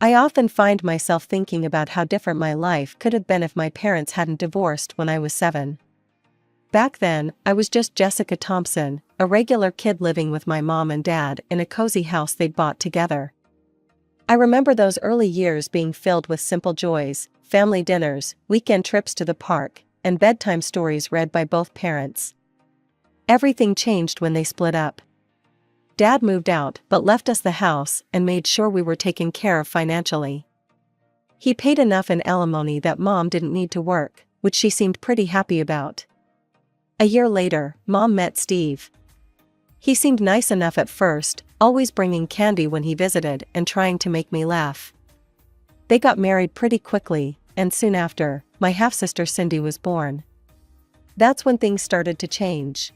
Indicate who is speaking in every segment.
Speaker 1: I often find myself thinking about how different my life could have been if my parents hadn't divorced when I was 7. Back then, I was just Jessica Thompson, a regular kid living with my mom and dad in a cozy house they'd bought together. I remember those early years being filled with simple joys, family dinners, weekend trips to the park, and bedtime stories read by both parents. Everything changed when they split up. Dad moved out but left us the house and made sure we were taken care of financially. He paid enough in alimony that Mom didn't need to work, which she seemed pretty happy about. A year later, Mom met Steve. He seemed nice enough at first, always bringing candy when he visited and trying to make me laugh. They got married pretty quickly, and soon after, my half-sister Cindy was born. That's when things started to change.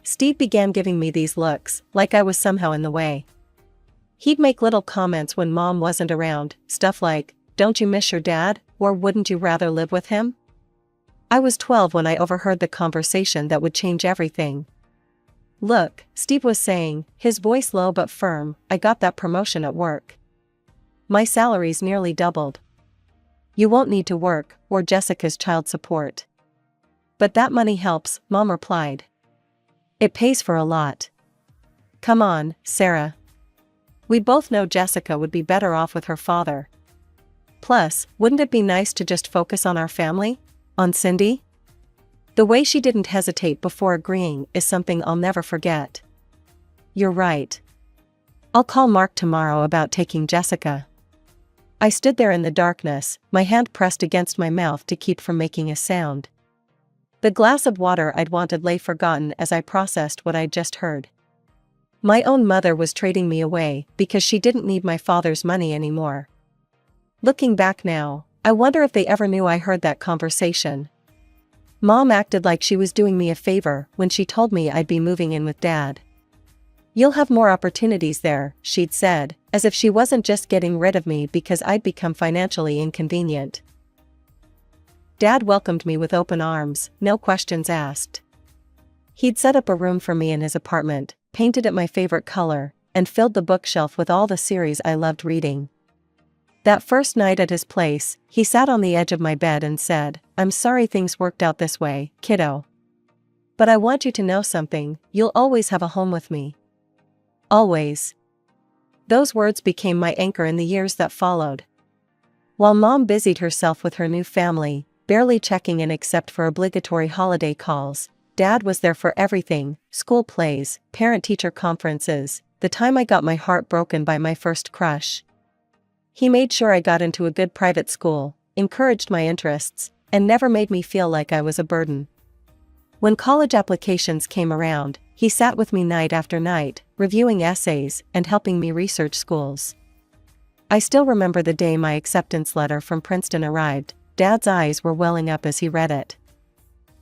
Speaker 1: Steve began giving me these looks, like I was somehow in the way. He'd make little comments when Mom wasn't around, stuff like, "Don't you miss your dad, or wouldn't you rather live with him?" I was 12 when I overheard the conversation that would change everything. "Look," Steve was saying, his voice low but firm, "I got that promotion at work. My salary's nearly doubled. You won't need to work, or Jessica's child support." "But that money helps," Mom replied. "It pays for a lot. Come on, Sarah. We both know Jessica would be better off with her father. Plus, wouldn't it be nice to just focus on our family? On Cindy?" The way she didn't hesitate before agreeing is something I'll never forget. "You're right. I'll call Mark tomorrow about taking Jessica." I stood there in the darkness, my hand pressed against my mouth to keep from making a sound. The glass of water I'd wanted lay forgotten as I processed what I'd just heard. My own mother was trading me away because she didn't need my father's money anymore. Looking back now, I wonder if they ever knew I heard that conversation. Mom acted like she was doing me a favor when she told me I'd be moving in with Dad. "You'll have more opportunities there," she'd said, as if she wasn't just getting rid of me because I'd become financially inconvenient. Dad welcomed me with open arms, no questions asked. He'd set up a room for me in his apartment, painted it my favorite color, and filled the bookshelf with all the series I loved reading. That first night at his place, he sat on the edge of my bed and said, "I'm sorry things worked out this way, kiddo. But I want you to know something, you'll always have a home with me. Always." Those words became my anchor in the years that followed. While Mom busied herself with her new family, barely checking in except for obligatory holiday calls, Dad was there for everything: school plays, parent-teacher conferences, the time I got my heart broken by my first crush. He made sure I got into a good private school, encouraged my interests, and never made me feel like I was a burden. When college applications came around, he sat with me night after night, reviewing essays and helping me research schools. I still remember the day my acceptance letter from Princeton arrived. Dad's eyes were welling up as he read it.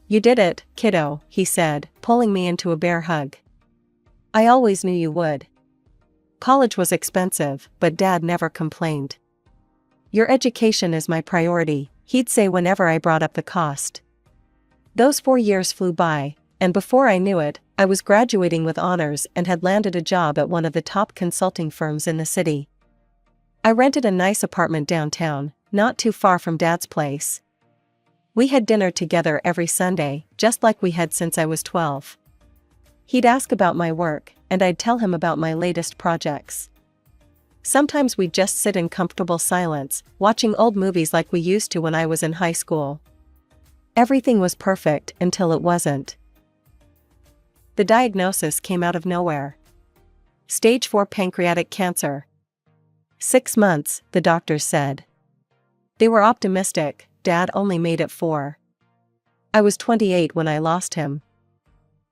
Speaker 1: "You did it, kiddo," he said, pulling me into a bear hug. "I always knew you would." College was expensive, but Dad never complained. "Your education is my priority," he'd say whenever I brought up the cost. Those 4 years flew by, and before I knew it, I was graduating with honors and had landed a job at one of the top consulting firms in the city. I rented a nice apartment downtown, not too far from Dad's place. We had dinner together every Sunday, just like we had since I was 12. He'd ask about my work, and I'd tell him about my latest projects. Sometimes we'd just sit in comfortable silence, watching old movies like we used to when I was in high school. Everything was perfect until it wasn't. The diagnosis came out of nowhere. Stage 4 pancreatic cancer. 6 months, the doctors said. They were optimistic. Dad only made it 4. I was 28 when I lost him.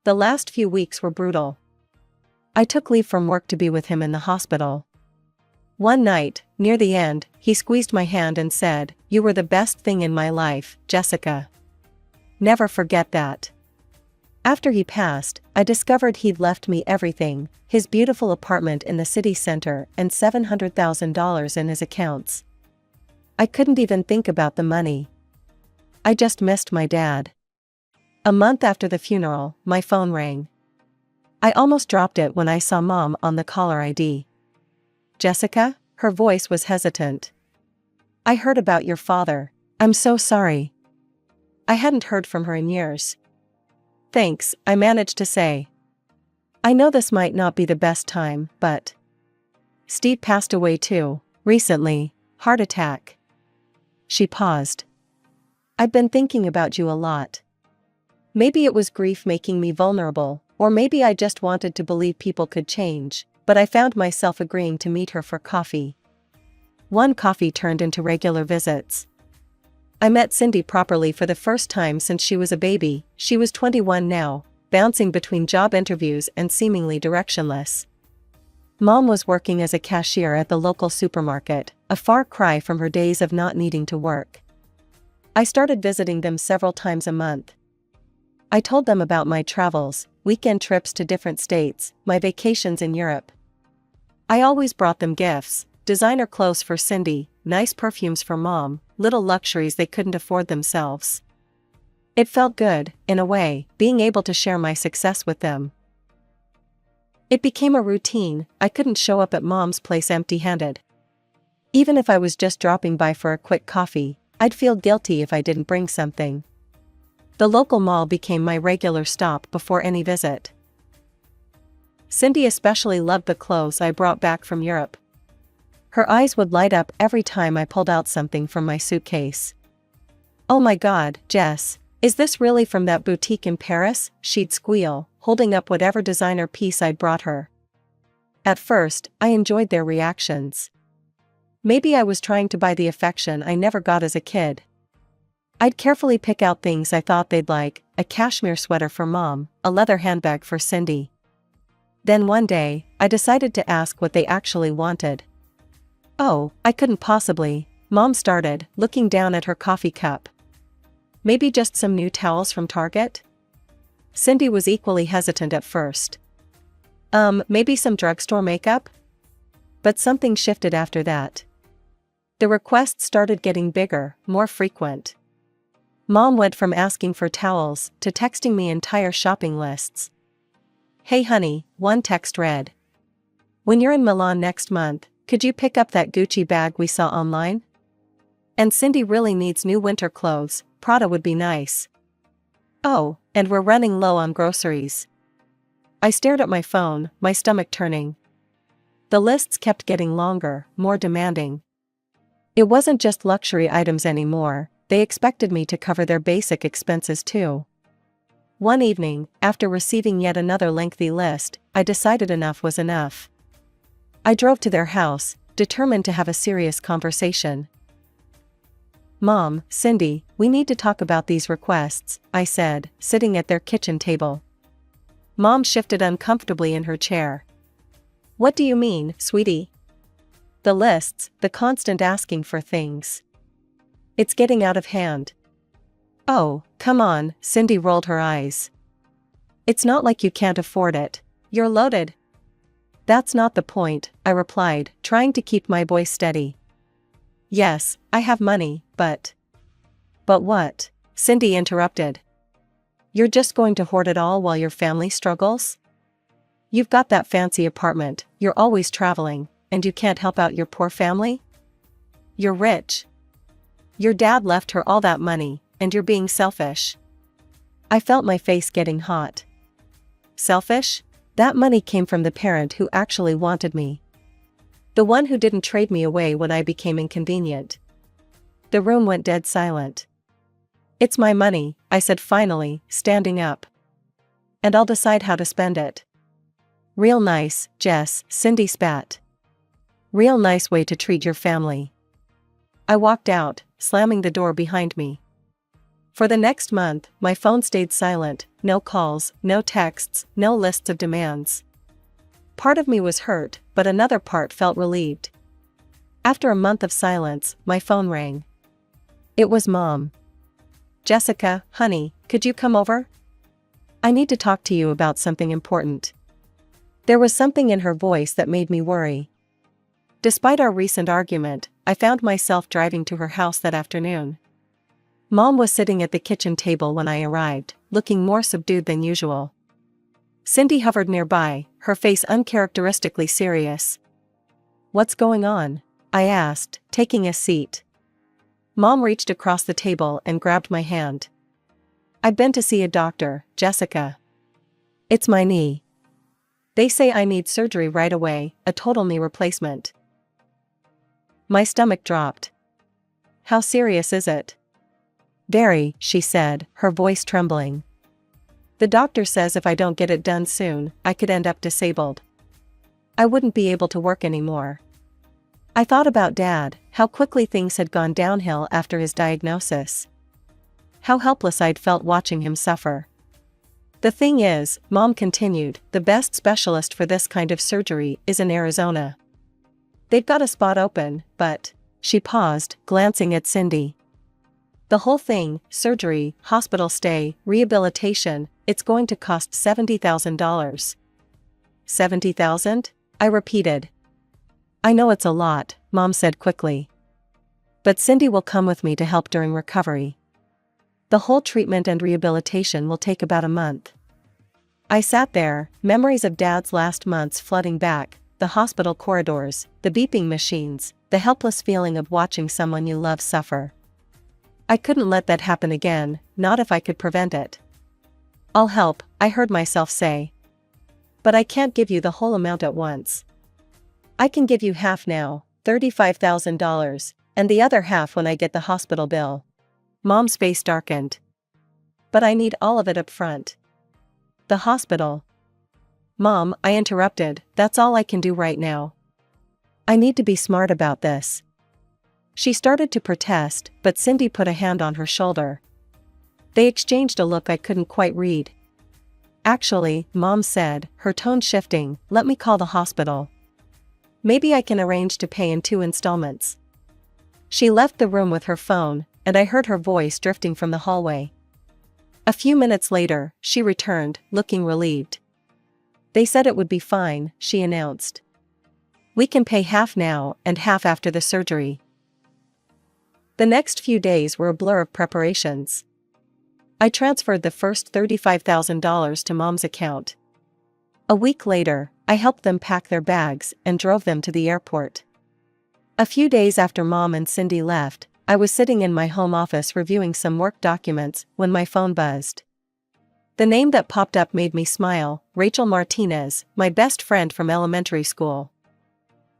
Speaker 1: The last few weeks were brutal. I took leave from work to be with him in the hospital. One night, near the end, he squeezed my hand and said, "You were the best thing in my life, Jessica. Never forget that." After he passed, I discovered he'd left me everything: his beautiful apartment in the city center and $700,000 in his accounts. I couldn't even think about the money. I just missed my dad. A month after the funeral, my phone rang. I almost dropped it when I saw Mom on the caller ID. "Jessica?" Her voice was hesitant. "I heard about your father. I'm so sorry." I hadn't heard from her in years. "Thanks," I managed to say. "I know this might not be the best time, but Steve passed away too, recently, heart attack." She paused. "I've been thinking about you a lot. Maybe it was grief making me vulnerable, or maybe I just wanted to believe people could change, but I found myself agreeing to meet her for coffee." One coffee turned into regular visits. I met Cindy properly for the first time since she was a baby. She was 21 now, bouncing between job interviews and seemingly directionless. Mom was working as a cashier at the local supermarket, a far cry from her days of not needing to work. I started visiting them several times a month. I told them about my travels, weekend trips to different states, my vacations in Europe. I always brought them gifts, designer clothes for Cindy, nice perfumes for Mom, little luxuries they couldn't afford themselves. It felt good, in a way, being able to share my success with them. It became a routine. I couldn't show up at Mom's place empty-handed. Even if I was just dropping by for a quick coffee, I'd feel guilty if I didn't bring something. The local mall became my regular stop before any visit. Cindy especially loved the clothes I brought back from Europe. Her eyes would light up every time I pulled out something from my suitcase. "Oh my God, Jess, is this really from that boutique in Paris?" she'd squeal, holding up whatever designer piece I'd brought her. At first, I enjoyed their reactions. Maybe I was trying to buy the affection I never got as a kid. I'd carefully pick out things I thought they'd like, a cashmere sweater for Mom, a leather handbag for Cindy. Then one day, I decided to ask what they actually wanted. "Oh, I couldn't possibly," Mom started, looking down at her coffee cup. "Maybe just some new towels from Target?" Cindy was equally hesitant at first. Maybe some drugstore makeup?" But something shifted after that. The requests started getting bigger, more frequent. Mom went from asking for towels to texting me entire shopping lists. "Hey honey," one text read. "When you're in Milan next month, could you pick up that Gucci bag we saw online? And Cindy really needs new winter clothes, Prada would be nice. Oh, and we're running low on groceries." I stared at my phone, my stomach turning. The lists kept getting longer, more demanding. It wasn't just luxury items anymore, they expected me to cover their basic expenses too. One evening, after receiving yet another lengthy list, I decided enough was enough. I drove to their house, determined to have a serious conversation. "Mom, Cindy, we need to talk about these requests," I said, sitting at their kitchen table. Mom shifted uncomfortably in her chair. "What do you mean, sweetie?" "The lists, the constant asking for things. It's getting out of hand." "Oh, come on," Cindy rolled her eyes. "It's not like you can't afford it. You're loaded." "That's not the point," I replied, trying to keep my voice steady. "Yes, I have money, but..." "But what?" Cindy interrupted. "You're just going to hoard it all while your family struggles? You've got that fancy apartment, you're always traveling, and you can't help out your poor family? You're rich. Your dad left her all that money, and you're being selfish." I felt my face getting hot. Selfish? That money came from the parent who actually wanted me. The one who didn't trade me away when I became inconvenient. The room went dead silent. "It's my money," I said finally, standing up. "And I'll decide how to spend it." "Real nice, Jess," Cindy spat. "Real nice way to treat your family." I walked out, slamming the door behind me. For the next month, my phone stayed silent, no calls, no texts, no lists of demands. Part of me was hurt, but another part felt relieved. After a month of silence, my phone rang. It was Mom. "Jessica, honey, could you come over? I need to talk to you about something important." There was something in her voice that made me worry. Despite our recent argument, I found myself driving to her house that afternoon. Mom was sitting at the kitchen table when I arrived, looking more subdued than usual. Cindy hovered nearby, her face uncharacteristically serious. "What's going on?" I asked, taking a seat. Mom reached across the table and grabbed my hand. "I've been to see a doctor, Jessica. It's my knee. They say I need surgery right away, a total knee replacement." My stomach dropped. "How serious is it?" "Very," she said, her voice trembling. "The doctor says if I don't get it done soon, I could end up disabled. I wouldn't be able to work anymore." I thought about Dad, how quickly things had gone downhill after his diagnosis. How helpless I'd felt watching him suffer. "The thing is," Mom continued, "the best specialist for this kind of surgery is in Arizona. They've got a spot open, but..." She paused, glancing at Cindy. "The whole thing, surgery, hospital stay, rehabilitation, it's going to cost $70,000. $70,000? I repeated. "I know it's a lot," Mom said quickly. "But Cindy will come with me to help during recovery. The whole treatment and rehabilitation will take about a month." I sat there, memories of Dad's last months flooding back, the hospital corridors, the beeping machines, the helpless feeling of watching someone you love suffer. I couldn't let that happen again, not if I could prevent it. "I'll help," I heard myself say. "But I can't give you the whole amount at once. I can give you half now, $35,000, and the other half when I get the hospital bill." Mom's face darkened. "But I need all of it up front." "The hospital." "Mom," I interrupted, "that's all I can do right now. I need to be smart about this." She started to protest, but Cindy put a hand on her shoulder. They exchanged a look I couldn't quite read. "Actually," Mom said, her tone shifting, "let me call the hospital. Maybe I can arrange to pay in 2 installments." She left the room with her phone, and I heard her voice drifting from the hallway. A few minutes later, she returned, looking relieved. "They said it would be fine," she announced. "We can pay half now and half after the surgery." The next few days were a blur of preparations. I transferred the first $35,000 to Mom's account. A week later, I helped them pack their bags and drove them to the airport. A few days after Mom and Cindy left, I was sitting in my home office reviewing some work documents when my phone buzzed. The name that popped up made me smile, Rachel Martinez, my best friend from elementary school.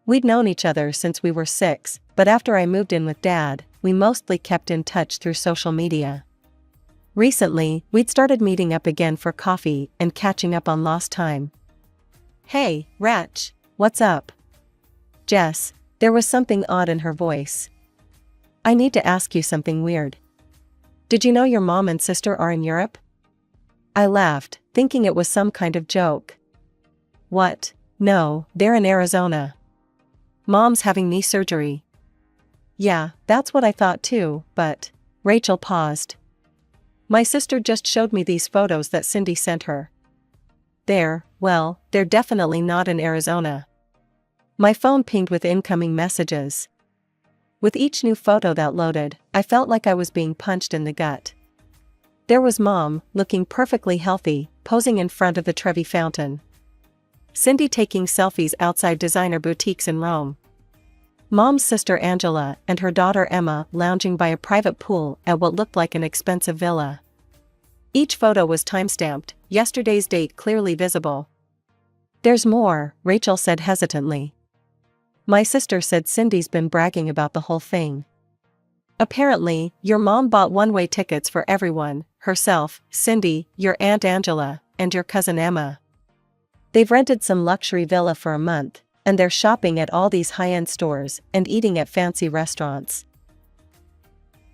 Speaker 1: We'd known each other since we were 6, but after I moved in with Dad, we mostly kept in touch through social media. Recently, we'd started meeting up again for coffee and catching up on lost time. "Hey, Rach, what's up?" "Jess," there was something odd in her voice. "I need to ask you something weird. Did you know your mom and sister are in Europe?" I laughed, thinking it was some kind of joke. "What? No, they're in Arizona. Mom's having knee surgery." "Yeah, that's what I thought too, but..." Rachel paused. "My sister just showed me these photos that Cindy sent her. They're definitely not in Arizona." My phone pinged with incoming messages. With each new photo that loaded, I felt like I was being punched in the gut. There was Mom, looking perfectly healthy, posing in front of the Trevi Fountain. Cindy taking selfies outside designer boutiques in Rome. Mom's sister Angela and her daughter Emma lounging by a private pool at what looked like an expensive villa. Each photo was timestamped, yesterday's date clearly visible. "There's more," Rachel said hesitantly. "My sister said Cindy's been bragging about the whole thing. Apparently, your mom bought one-way tickets for everyone, herself, Cindy, your Aunt Angela, and your cousin Emma. They've rented some luxury villa for a month, and they're shopping at all these high-end stores and eating at fancy restaurants."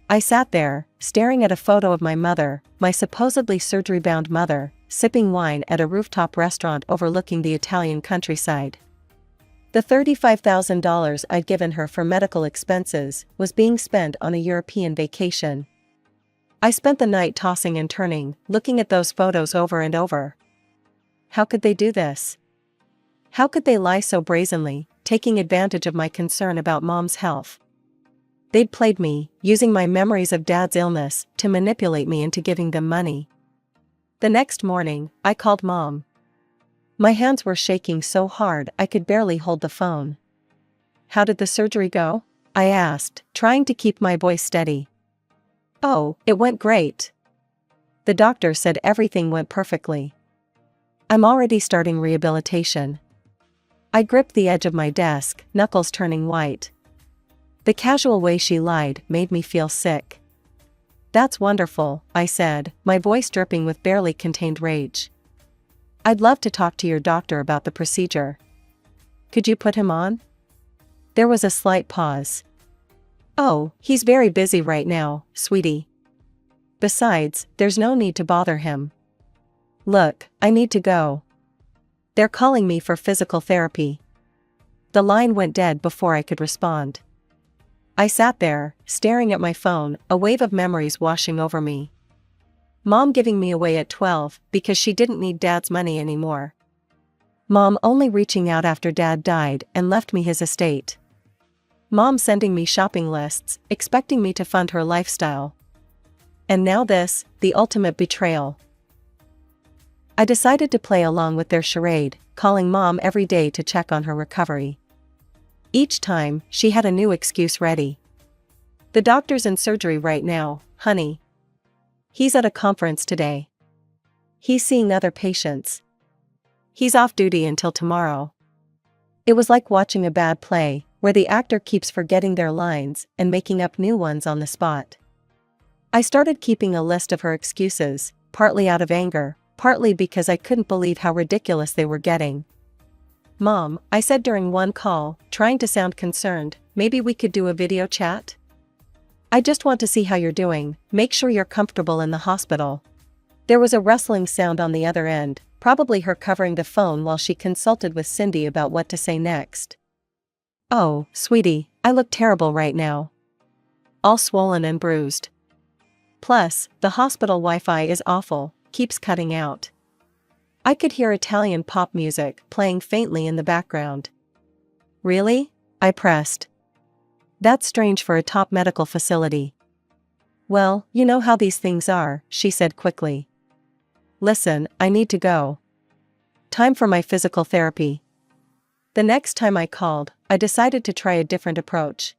Speaker 1: I sat there, staring at a photo of my mother, my supposedly surgery-bound mother, sipping wine at a rooftop restaurant overlooking the Italian countryside. The $35,000 I'd given her for medical expenses was being spent on a European vacation. I spent the night tossing and turning, looking at those photos over and over. How could they do this? How could they lie so brazenly, taking advantage of my concern about Mom's health? They'd played me, using my memories of Dad's illness to manipulate me into giving them money. The next morning, I called Mom. My hands were shaking so hard I could barely hold the phone. how did the surgery go? I asked, trying to keep my voice steady. Oh, it went great. The doctor said everything went perfectly. I'm already starting rehabilitation. I gripped the edge of my desk, knuckles turning white. The casual way she lied made me feel sick. That's wonderful, I said, my voice dripping with barely contained rage. I'd love to talk to your doctor about the procedure. Could you put him on? There was a slight pause. Oh, he's very busy right now, sweetie. Besides, there's no need to bother him. Look, I need to go. They're calling me for physical therapy. The line went dead before I could respond. I sat there, staring at my phone, a wave of memories washing over me. Mom giving me away at 12 because she didn't need Dad's money anymore. Mom only reaching out after Dad died and left me his estate. Mom sending me shopping lists, expecting me to fund her lifestyle. And now this, the ultimate betrayal. I decided to play along with their charade, calling Mom every day to check on her recovery. Each time, she had a new excuse ready. The doctor's in surgery right now, honey. He's at a conference today. He's seeing other patients. He's off duty until tomorrow. It was like watching a bad play, where the actor keeps forgetting their lines and making up new ones on the spot. I started keeping a list of her excuses, partly out of anger, partly because I couldn't believe how ridiculous they were getting. Mom, I said during one call, trying to sound concerned, maybe we could do a video chat? I just want to see how you're doing, make sure you're comfortable in the hospital. There was a rustling sound on the other end, probably her covering the phone while she consulted with Cindy about what to say next. Oh, sweetie, I look terrible right now. All swollen and bruised. Plus, the hospital Wi-Fi is awful, keeps cutting out. I could hear Italian pop music playing faintly in the background. Really? I pressed. That's strange for a top medical facility. Well, you know how these things are, she said quickly. Listen, I need to go. Time for my physical therapy. The next time I called, I decided to try a different approach.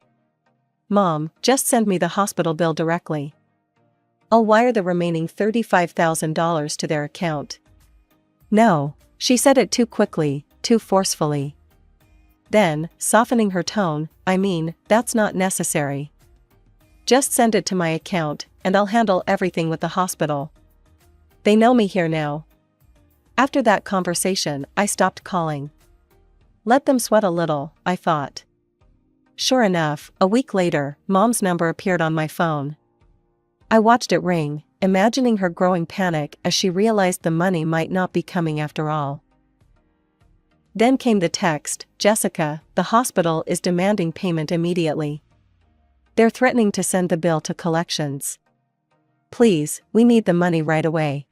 Speaker 1: Mom, just send me the hospital bill directly. I'll wire the remaining $35,000 to their account. No, she said it too quickly, too forcefully. Then, softening her tone, I mean, that's not necessary. Just send it to my account, and I'll handle everything with the hospital. They know me here now. After that conversation, I stopped calling. Let them sweat a little, I thought. Sure enough, a week later, Mom's number appeared on my phone. I watched it ring, imagining her growing panic as she realized the money might not be coming after all. Then came the text, Jessica, the hospital is demanding payment immediately. They're threatening to send the bill to collections. Please, we need the money right away.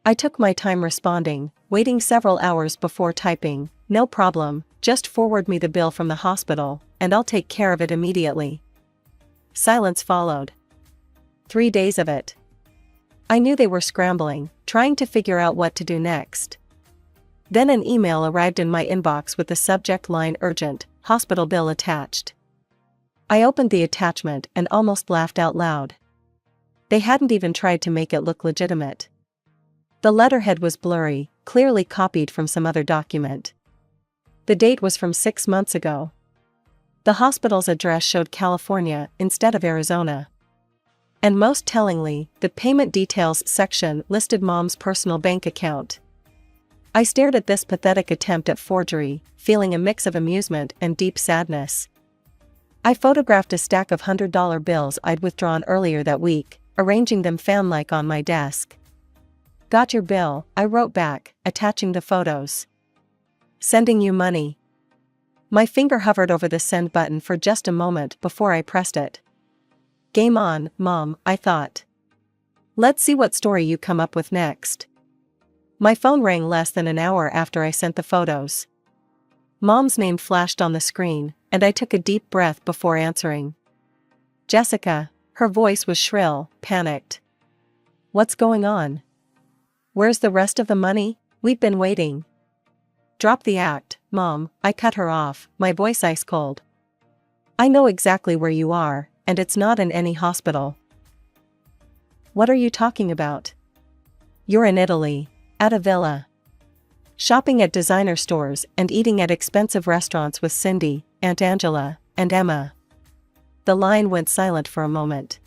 Speaker 1: I took my time responding, waiting several hours before typing, no problem, just forward me the bill from the hospital, and I'll take care of it immediately. Silence followed. 3 days of it. I knew they were scrambling, trying to figure out what to do next. Then an email arrived in my inbox with the subject line urgent, hospital bill attached. I opened the attachment and almost laughed out loud. They hadn't even tried to make it look legitimate. The letterhead was blurry, clearly copied from some other document. The date was from 6 months ago. The hospital's address showed California instead of Arizona. And most tellingly, the payment details section listed Mom's personal bank account. I stared at this pathetic attempt at forgery, feeling a mix of amusement and deep sadness. I photographed a stack of $100 bills I'd withdrawn earlier that week, arranging them fan-like on my desk. Got your bill, I wrote back, attaching the photos. Sending you money. My finger hovered over the send button for just a moment before I pressed it. Game on, Mom, I thought. Let's see what story you come up with next. My phone rang less than an hour after I sent the photos. Mom's name flashed on the screen, and I took a deep breath before answering. Jessica, her voice was shrill, panicked. What's going on? Where's the rest of the money? We've been waiting. Drop the act, Mom, I cut her off, my voice ice cold. I know exactly where you are, and it's not in any hospital. What are you talking about? You're in Italy, at a villa. Shopping at designer stores and eating at expensive restaurants with Cindy, Aunt Angela, and Emma. The line went silent for a moment.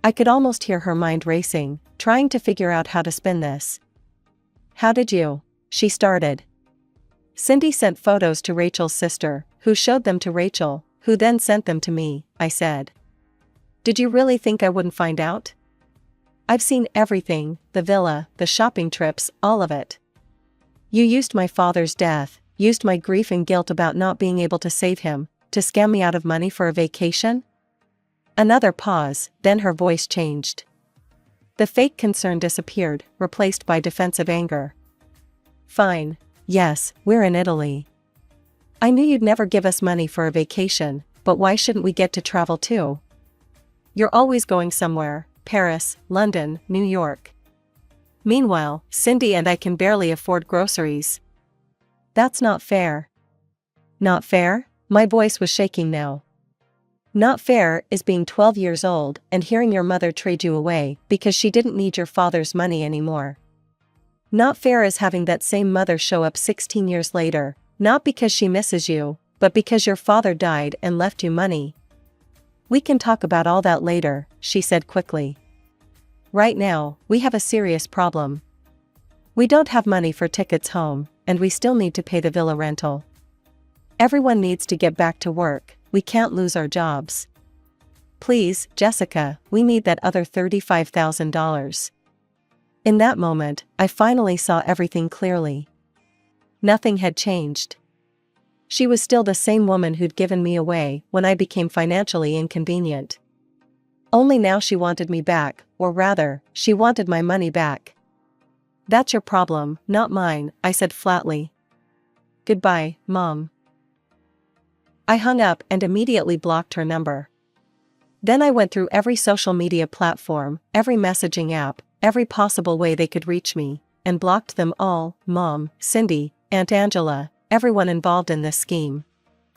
Speaker 1: I could almost hear her mind racing, trying to figure out how to spin this. How did you? She started. Cindy sent photos to Rachel's sister, who showed them to Rachel, who then sent them to me, I said. Did you really think I wouldn't find out? I've seen everything, the villa, the shopping trips, all of it. You used my father's death, used my grief and guilt about not being able to save him, to scam me out of money for a vacation? Another pause, then her voice changed. The fake concern disappeared, replaced by defensive anger. Fine. Yes, we're in Italy. I knew you'd never give us money for a vacation, but why shouldn't we get to travel too? You're always going somewhere, Paris, London, New York. Meanwhile, Cindy and I can barely afford groceries. That's not fair. Not fair? My voice was shaking now. Not fair is being 12 years old and hearing your mother trade you away because she didn't need your father's money anymore. Not fair is having that same mother show up 16 years later, not because she misses you, but because your father died and left you money. We can talk about all that later, she said quickly. Right now, we have a serious problem. We don't have money for tickets home, and we still need to pay the villa rental. Everyone needs to get back to work, we can't lose our jobs. Please, Jessica, we need that other $35,000. In that moment, I finally saw everything clearly. Nothing had changed. She was still the same woman who'd given me away when I became financially inconvenient. Only now she wanted me back, or rather, she wanted my money back. That's your problem, not mine, I said flatly. Goodbye, Mom. I hung up and immediately blocked her number. Then I went through every social media platform, every messaging app, every possible way they could reach me, and blocked them all, Mom, Cindy, Aunt Angela, everyone involved in this scheme.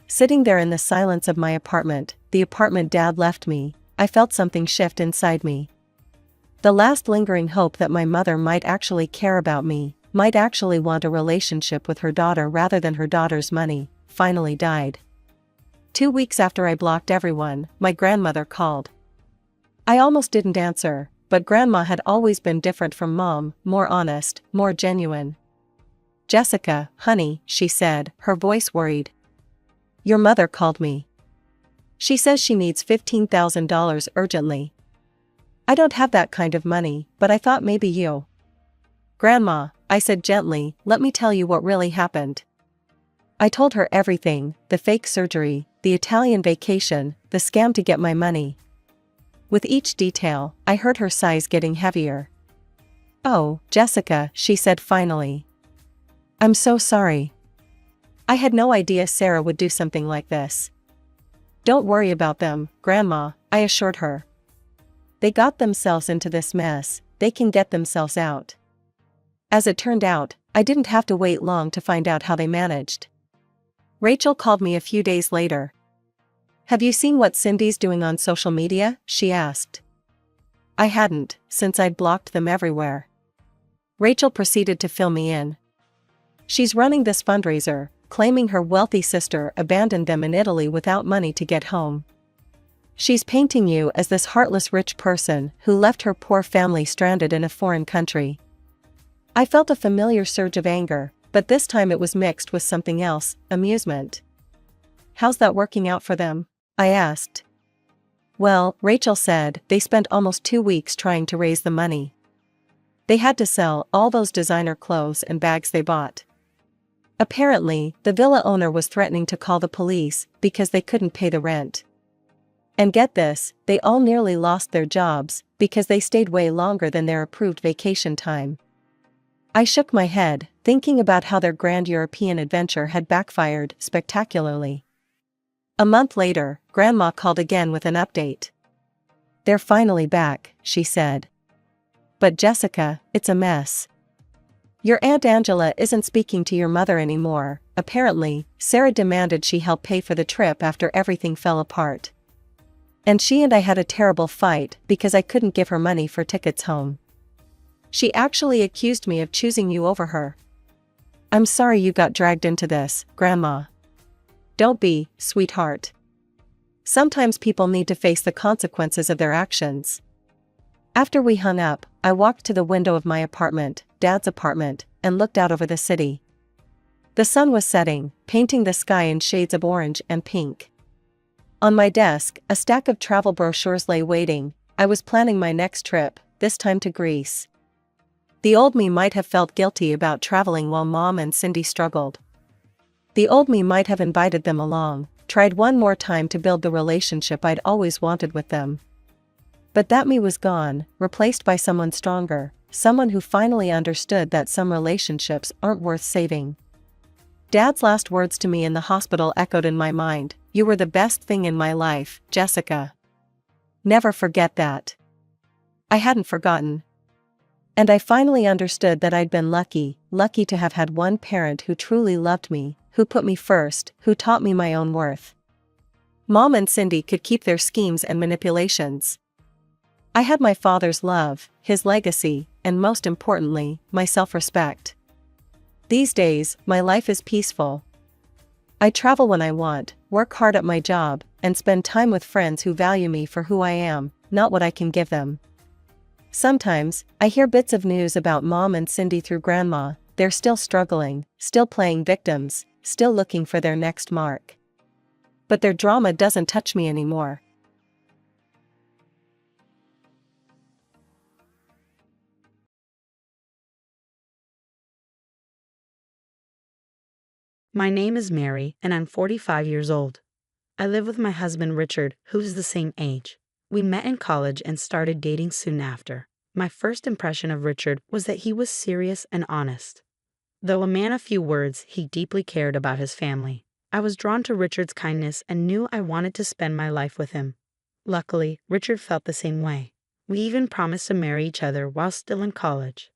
Speaker 1: Sitting there in the silence of my apartment, the apartment Dad left me, I felt something shift inside me. The last lingering hope that my mother might actually care about me, might actually want a relationship with her daughter rather than her daughter's money, finally died. 2 weeks after I blocked everyone, my grandmother called. I almost didn't answer, but Grandma had always been different from Mom, more honest, more genuine. Jessica, honey, she said, her voice worried. Your mother called me. She says she needs $15,000 urgently. I don't have that kind of money, but I thought maybe you. Grandma, I said gently, let me tell you what really happened. I told her everything, the fake surgery, the Italian vacation, the scam to get my money. With each detail, I heard her sighs getting heavier. Oh, Jessica, she said finally. I'm so sorry. I had no idea Sarah would do something like this. Don't worry about them, Grandma, I assured her. They got themselves into this mess, they can get themselves out. As it turned out, I didn't have to wait long to find out how they managed. Rachel called me a few days later. Have you seen what Cindy's doing on social media? She asked. I hadn't, since I'd blocked them everywhere. Rachel proceeded to fill me in. She's running this fundraiser, claiming her wealthy sister abandoned them in Italy without money to get home. She's painting you as this heartless rich person who left her poor family stranded in a foreign country. I felt a familiar surge of anger, but this time it was mixed with something else, amusement. How's that working out for them? I asked. Well, Rachel said, they spent almost 2 weeks trying to raise the money. They had to sell all those designer clothes and bags they bought. Apparently, the villa owner was threatening to call the police because they couldn't pay the rent. And get this, they all nearly lost their jobs because they stayed way longer than their approved vacation time. I shook my head, thinking about how their grand European adventure had backfired spectacularly. A month later, Grandma called again with an update. They're finally back, she said. But Jessica, it's a mess. Your Aunt Angela isn't speaking to your mother anymore, Apparently, Sarah demanded she help pay for the trip after everything fell apart. And she and I had a terrible fight because I couldn't give her money for tickets home. She actually accused me of choosing you over her. I'm sorry you got dragged into this, Grandma. Don't be, sweetheart. Sometimes people need to face the consequences of their actions. After we hung up, I walked to the window of my apartment, Dad's apartment, and looked out over the city. The sun was setting, painting the sky in shades of orange and pink. On my desk, a stack of travel brochures lay waiting. I was planning my next trip, this time to Greece. The old me might have felt guilty about traveling while Mom and Cindy struggled. The old me might have invited them along, tried one more time to build the relationship I'd always wanted with them. But that me was gone, replaced by someone stronger, someone who finally understood that some relationships aren't worth saving. Dad's last words to me in the hospital echoed in my mind, "You were the best thing in my life, Jessica. Never forget that." I hadn't forgotten. And I finally understood that I'd been lucky to have had one parent who truly loved me, who put me first, who taught me my own worth. Mom and Cindy could keep their schemes and manipulations. I had my father's love, his legacy, and most importantly, my self-respect. These days, my life is peaceful. I travel when I want, work hard at my job, and spend time with friends who value me for who I am, not what I can give them. Sometimes, I hear bits of news about Mom and Cindy through Grandma. They're still struggling, still playing victims, still looking for their next mark. But their drama doesn't touch me anymore.
Speaker 2: My name is Mary, and I'm 45 years old. I live with my husband Richard, who is the same age. We met in college and started dating soon after. My first impression of Richard was that he was serious and honest. Though a man of few words, he deeply cared about his family. I was drawn to Richard's kindness and knew I wanted to spend my life with him. Luckily, Richard felt the same way. We even promised to marry each other while still in college.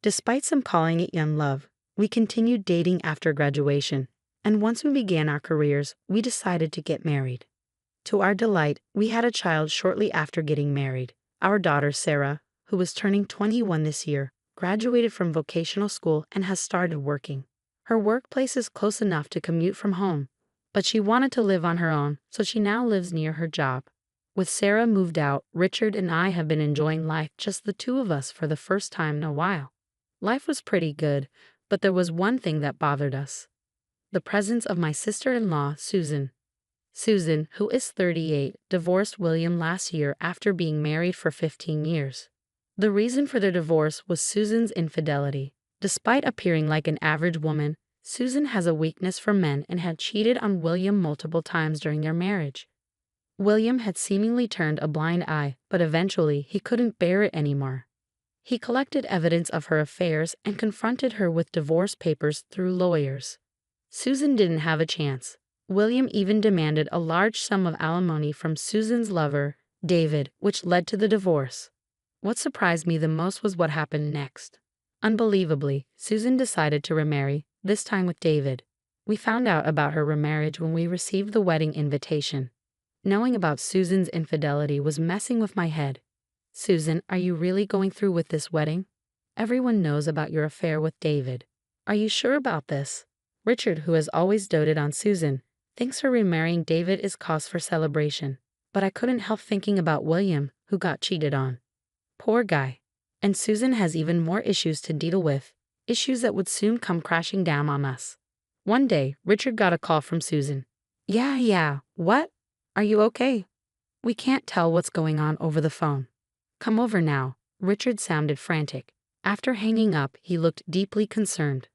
Speaker 2: Despite some calling it young love, we continued dating after graduation, and once we began our careers, we decided to get married. To our delight, we had a child shortly after getting married. Our daughter, Sarah, who was turning 21 this year, graduated from vocational school and has started working. Her workplace is close enough to commute from home, but she wanted to live on her own, so she now lives near her job. With Sarah moved out, Richard and I have been enjoying life, just the two of us, for the first time in a while. Life was pretty good, but there was one thing that bothered us: the presence of my sister-in-law, Susan. Susan, who is 38, divorced William last year after being married for 15 years. The reason for their divorce was Susan's infidelity. Despite appearing like an average woman, Susan has a weakness for men and had cheated on William multiple times during their marriage. William had seemingly turned a blind eye, but eventually he couldn't bear it anymore. He collected evidence of her affairs and confronted her with divorce papers through lawyers. Susan didn't have a chance. William even demanded a large sum of alimony from Susan's lover, David, which led to the divorce. What surprised me the most was what happened next. Unbelievably, Susan decided to remarry, this time with David. We found out about her remarriage when we received the wedding invitation. Knowing about Susan's infidelity was messing with my head. Susan, are you really going through with this wedding? Everyone knows about your affair with David. Are you sure about this? Richard, who has always doted on Susan, thinks her remarrying David is cause for celebration. But I couldn't help thinking about William, who got cheated on. Poor guy. And Susan has even more issues to deal with, issues that would soon come crashing down on us. One day, Richard got a call from Susan. Yeah, what? Are you okay? We can't tell what's going on over the phone. Come over now. Richard sounded frantic. After hanging up, he looked deeply concerned.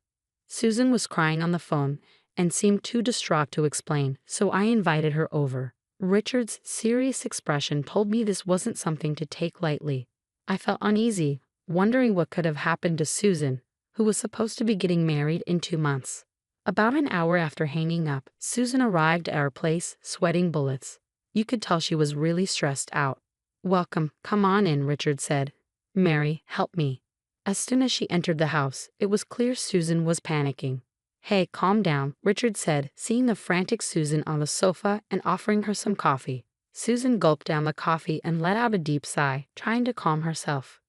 Speaker 2: Susan was crying on the phone and seemed too distraught to explain, so I invited her over. Richard's serious expression told me this wasn't something to take lightly. I felt uneasy, wondering what could have happened to Susan, who was supposed to be getting married in 2 months. About an hour after hanging up, Susan arrived at our place, sweating bullets. You could tell she was really stressed out. Welcome, come on in, Richard said. Mary, help me. As soon as she entered the house, it was clear Susan was panicking. Hey, calm down, Richard said, seeing the frantic Susan on the sofa and offering her some coffee. Susan gulped down the coffee and let out a deep sigh, trying to calm herself.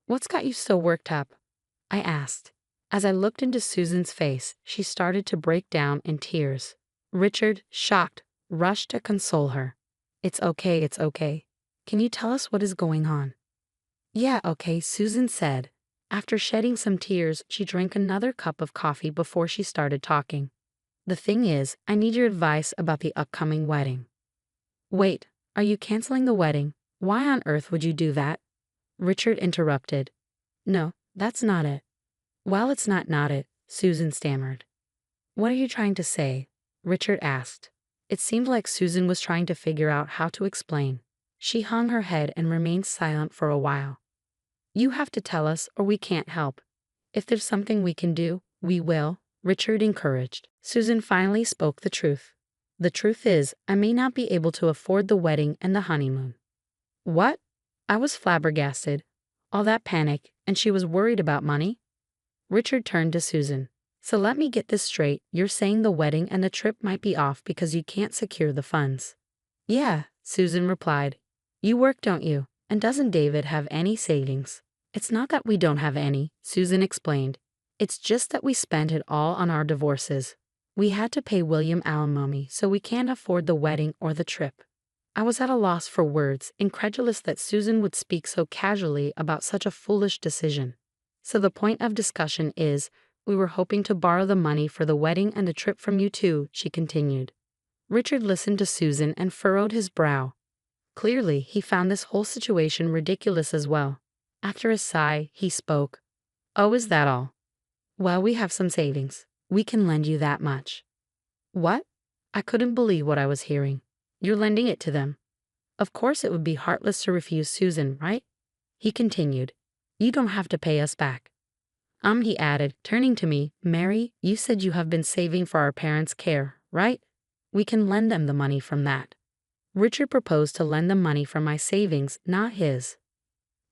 Speaker 2: What's got you so worked up? I asked. As I looked into Susan's face, she started to break down in tears. Richard, shocked, rushed to console her. It's okay, it's okay. Can you tell us what is going on? Yeah, okay, Susan said. After shedding some tears, she drank another cup of coffee before she started talking. The thing is, I need your advice about the upcoming wedding. Wait, are you canceling the wedding? Why on earth would you do that? Richard interrupted. No, that's not it. Well, it's not it, Susan stammered. What are you trying to say? Richard asked. It seemed like Susan was trying to figure out how to explain. She hung her head and remained silent for a while. You have to tell us or we can't help. If there's something we can do, we will, Richard encouraged. Susan finally spoke the truth. The truth is, I may not be able to afford the wedding and the honeymoon. What? I was flabbergasted. All that panic, and she was worried about money? Richard turned to Susan. So let me get this straight, you're saying the wedding and the trip might be off because you can't secure the funds. Yeah, Susan replied. You work, don't you? And doesn't David have any savings? It's not that we don't have any, Susan explained. It's just that we spent it all on our divorces. We had to pay William alimony, so we can't afford the wedding or the trip. I was at a loss for words, incredulous that Susan would speak so casually about such a foolish decision. So the point of discussion is, we were hoping to borrow the money for the wedding and the trip from you too, she continued. Richard listened to Susan and furrowed his brow. Clearly, he found this whole situation ridiculous as well. After a sigh, he spoke. Oh, is that all? Well, we have some savings. We can lend you that much. What? I couldn't believe what I was hearing. You're lending it to them. Of course it would be heartless to refuse Susan, right? He continued. You don't have to pay us back. He added, turning to me, Mary, you said you have been saving for our parents' care, right? We can lend them the money from that. Richard proposed to lend them money from my savings, not his.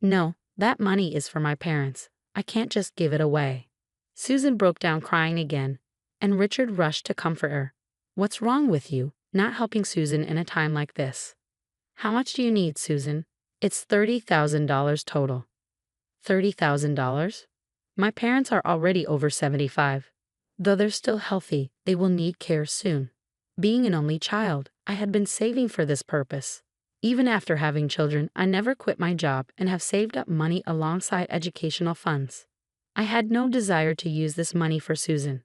Speaker 2: No, that money is for my parents. I can't just give it away. Susan broke down crying again, and Richard rushed to comfort her. What's wrong with you, not helping Susan in a time like this? How much do you need, Susan? It's $30,000 total. $30,000? My parents are already over 75. Though they're still healthy, they will need care soon. Being an only child, I had been saving for this purpose. Even after having children, I never quit my job and have saved up money alongside educational funds. I had no desire to use this money for Susan.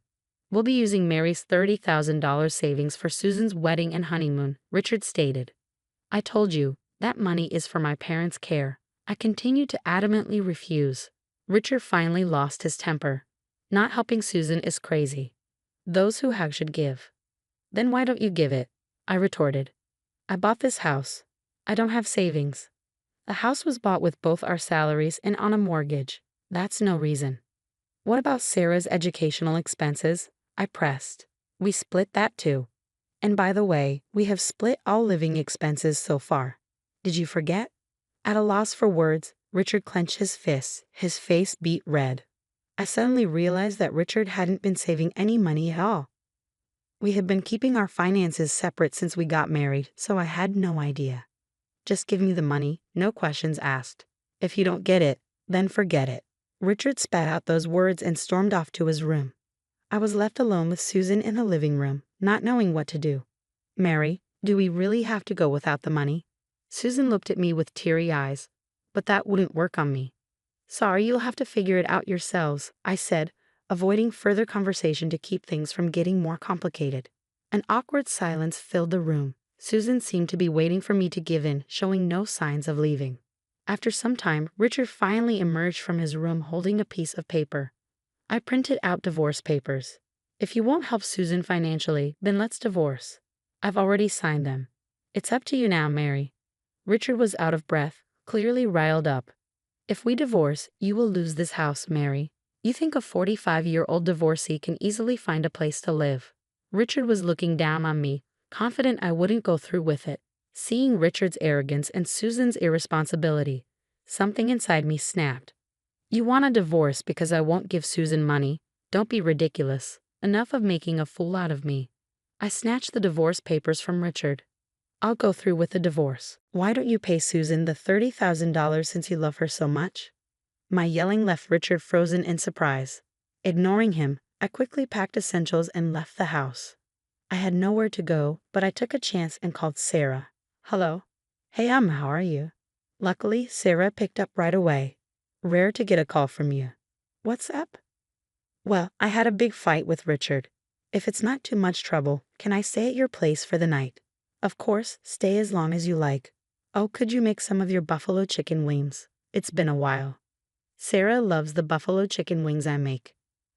Speaker 2: We'll be using Mary's $30,000 savings for Susan's wedding and honeymoon, Richard stated. I told you, that money is for my parents' care. I continued to adamantly refuse. Richard finally lost his temper. Not helping Susan is crazy. Those who have should give. Then why don't you give it? I retorted. I bought this house. I don't have savings. The house was bought with both our salaries and on a mortgage. That's no reason. What about Sarah's educational expenses? I pressed. We split that too. And by the way, we have split all living expenses so far. Did you forget? At a loss for words, Richard clenched his fists, his face beat red. I suddenly realized that Richard hadn't been saving any money at all. We had been keeping our finances separate since we got married, so I had no idea. Just give me the money, no questions asked. If you don't get it, then forget it. Richard spat out those words and stormed off to his room. I was left alone with Susan in the living room, not knowing what to do. Mary, do we really have to go without the money? Susan looked at me with teary eyes. But that wouldn't work on me. Sorry, you'll have to figure it out yourselves, I said, avoiding further conversation to keep things from getting more complicated. An awkward silence filled the room. Susan seemed to be waiting for me to give in, showing no signs of leaving. After some time, Richard finally emerged from his room holding a piece of paper. I printed out divorce papers. If you won't help Susan financially, then let's divorce. I've already signed them. It's up to you now, Mary. Richard was out of breath, clearly riled up. If we divorce, you will lose this house, Mary. You think a 45-year-old divorcee can easily find a place to live. Richard was looking down on me, confident I wouldn't go through with it. Seeing Richard's arrogance and Susan's irresponsibility, something inside me snapped. You want a divorce because I won't give Susan money? Don't be ridiculous. Enough of making a fool out of me. I snatched the divorce papers from Richard. I'll go through with the divorce. Why don't you pay Susan the $30,000 since you love her so much? My yelling left Richard frozen in surprise. Ignoring him, I quickly packed essentials and left the house. I had nowhere to go, but I took a chance and called Sarah. Hello? Hey, how are you? Luckily, Sarah picked up right away. Rare to get a call from you. What's up? Well, I had a big fight with Richard. If it's not too much trouble, can I stay at your place for the night? Of course, stay as long as you like. Oh, could you make some of your buffalo chicken wings? It's been a while. Sarah loves the buffalo chicken wings I make.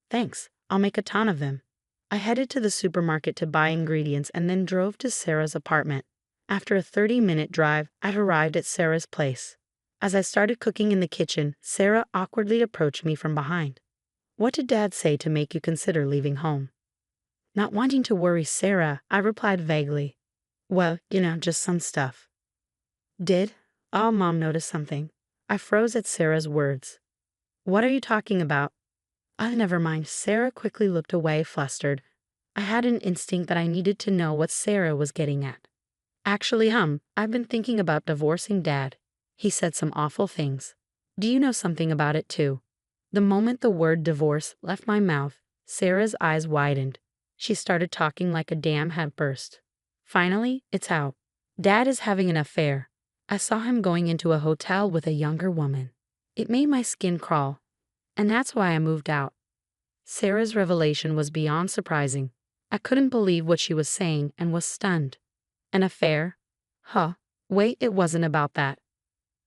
Speaker 2: Thanks, I'll make a ton of them. I headed to the supermarket to buy ingredients and then drove to Sarah's apartment. After a 30-minute drive, I arrived at Sarah's place. As I started cooking in the kitchen, Sarah awkwardly approached me from behind. What did Dad say to make you consider leaving home? Not wanting to worry Sarah, I replied vaguely. Well, just some stuff. Did? Oh, Mom noticed something. I froze at Sarah's words. What are you talking about? Never mind. Sarah quickly looked away, flustered. I had an instinct that I needed to know what Sarah was getting at. Actually, I've been thinking about divorcing Dad. He said some awful things. Do you know something about it too? The moment the word divorce left my mouth, Sarah's eyes widened. She started talking like a dam had burst. Finally, it's out. Dad is having an affair. I saw him going into a hotel with a younger woman. It made my skin crawl. And that's why I moved out. Sarah's revelation was beyond surprising. I couldn't believe what she was saying and was stunned. An affair? Huh. Wait, it wasn't about that.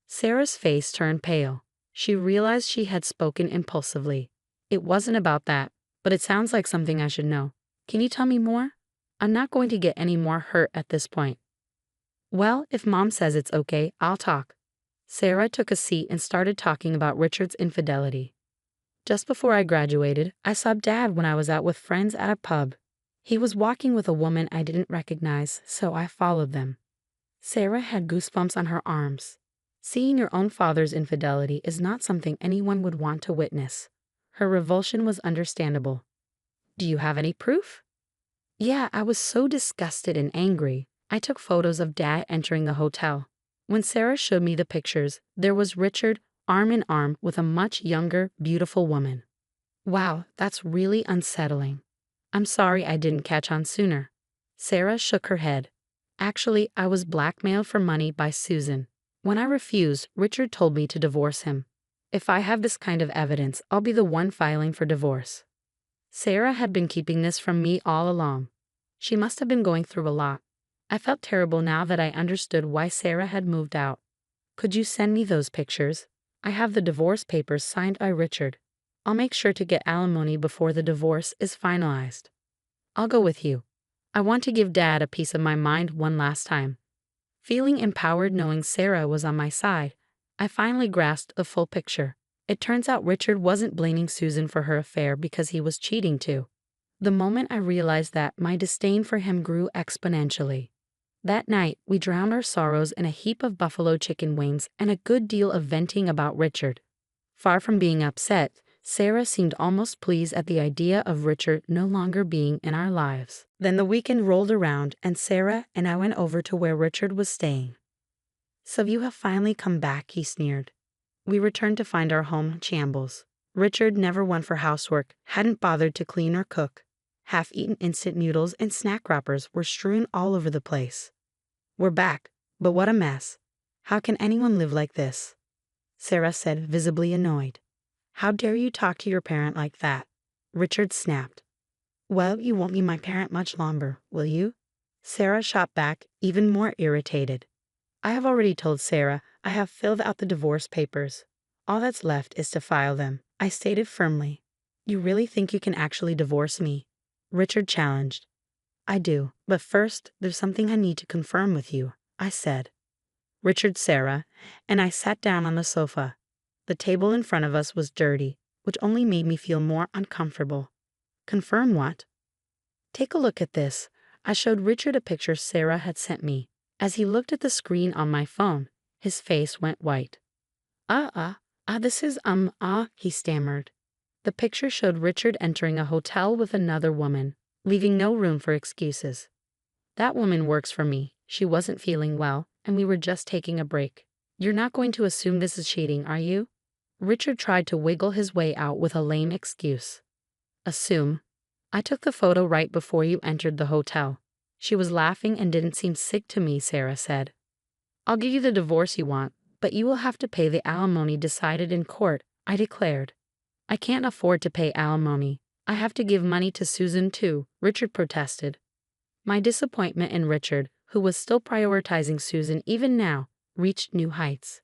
Speaker 2: Sarah's face turned pale. She realized she had spoken impulsively. It wasn't about that, but it sounds like something I should know. Can you tell me more? I'm not going to get any more hurt at this point. Well, if Mom says it's okay, I'll talk. Sarah took a seat and started talking about Richard's infidelity. Just before I graduated, I saw Dad when I was out with friends at a pub. He was walking with a woman I didn't recognize, so I followed them. Sarah had goosebumps on her arms. Seeing your own father's infidelity is not something anyone would want to witness. Her revulsion was understandable. Do you have any proof? Yeah, I was so disgusted and angry. I took photos of Dad entering the hotel. When Sarah showed me the pictures, there was Richard, arm in arm with a much younger, beautiful woman. Wow, that's really unsettling. I'm sorry I didn't catch on sooner. Sarah shook her head. Actually, I was blackmailed for money by Susan. When I refused, Richard told me to divorce him. If I have this kind of evidence, I'll be the one filing for divorce. Sarah had been keeping this from me all along. She must have been going through a lot. I felt terrible now that I understood why Sarah had moved out. Could you send me those pictures? I have the divorce papers signed by Richard. I'll make sure to get alimony before the divorce is finalized. I'll go with you. I want to give Dad a piece of my mind one last time. Feeling empowered knowing Sarah was on my side, I finally grasped the full picture. It turns out Richard wasn't blaming Susan for her affair because he was cheating too. The moment I realized that, my disdain for him grew exponentially. That night, we drowned our sorrows in a heap of buffalo chicken wings and a good deal of venting about Richard. Far from being upset, Sarah seemed almost pleased at the idea of Richard no longer being in our lives. Then the weekend rolled around and Sarah and I went over to where Richard was staying. So you have finally come back, he sneered. We returned to find our home in shambles. Richard, never one for housework, hadn't bothered to clean or cook. Half-eaten instant noodles and snack wrappers were strewn all over the place. We're back, but what a mess. How can anyone live like this? Sarah said, visibly annoyed. How dare you talk to your parent like that? Richard snapped. Well, you won't be my parent much longer, will you? Sarah shot back, even more irritated. I have already told Sarah I have filled out the divorce papers. All that's left is to file them, I stated firmly. You really think you can actually divorce me? Richard challenged. I do, but first, there's something I need to confirm with you, I said. Richard, Sarah, and I sat down on the sofa. The table in front of us was dirty, which only made me feel more uncomfortable. Confirm what? Take a look at this. I showed Richard a picture Sarah had sent me. As he looked at the screen on my phone, his face went white. This is, he stammered. The picture showed Richard entering a hotel with another woman, leaving no room for excuses. That woman works for me. She wasn't feeling well, and we were just taking a break. You're not going to assume this is cheating, are you? Richard tried to wiggle his way out with a lame excuse. Assume? I took the photo right before you entered the hotel. She was laughing and didn't seem sick to me, Sarah said. I'll give you the divorce you want, but you will have to pay the alimony decided in court, I declared. I can't afford to pay alimony. I have to give money to Susan too, Richard protested. My disappointment in Richard, who was still prioritizing Susan even now, reached new heights.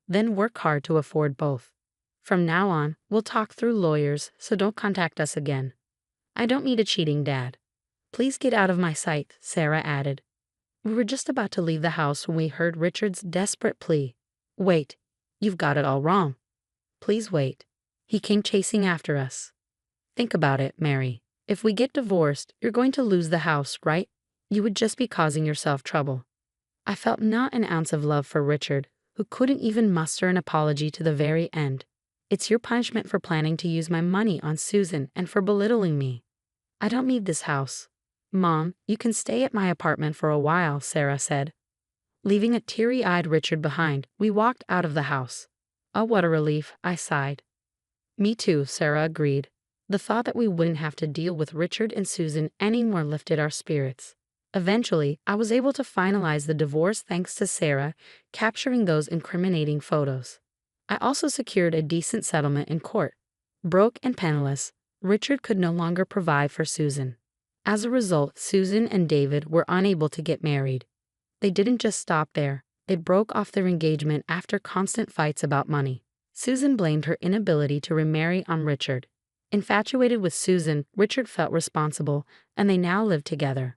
Speaker 2: Then work hard to afford both. From now on, we'll talk through lawyers, so don't contact us again. I don't need a cheating dad. Please get out of my sight, Sarah added. We were just about to leave the house when we heard Richard's desperate plea. Wait, you've got it all wrong. Please wait. He came chasing after us. Think about it, Mary. If we get divorced, you're going to lose the house, right? You would just be causing yourself trouble. I felt not an ounce of love for Richard, who couldn't even muster an apology to the very end. It's your punishment for planning to use my money on Susan and for belittling me. I don't need this house. Mom, you can stay at my apartment for a while, Sarah said. Leaving a teary-eyed Richard behind, we walked out of the house. Oh, what a relief, I sighed. Me too, Sarah agreed. The thought that we wouldn't have to deal with Richard and Susan anymore lifted our spirits. Eventually, I was able to finalize the divorce thanks to Sarah capturing those incriminating photos. I also secured a decent settlement in court. Broke and penniless, Richard could no longer provide for Susan. As a result, Susan and David were unable to get married. They didn't just stop there. They broke off their engagement after constant fights about money. Susan blamed her inability to remarry on Richard. Infatuated with Susan, Richard felt responsible, and they now live together.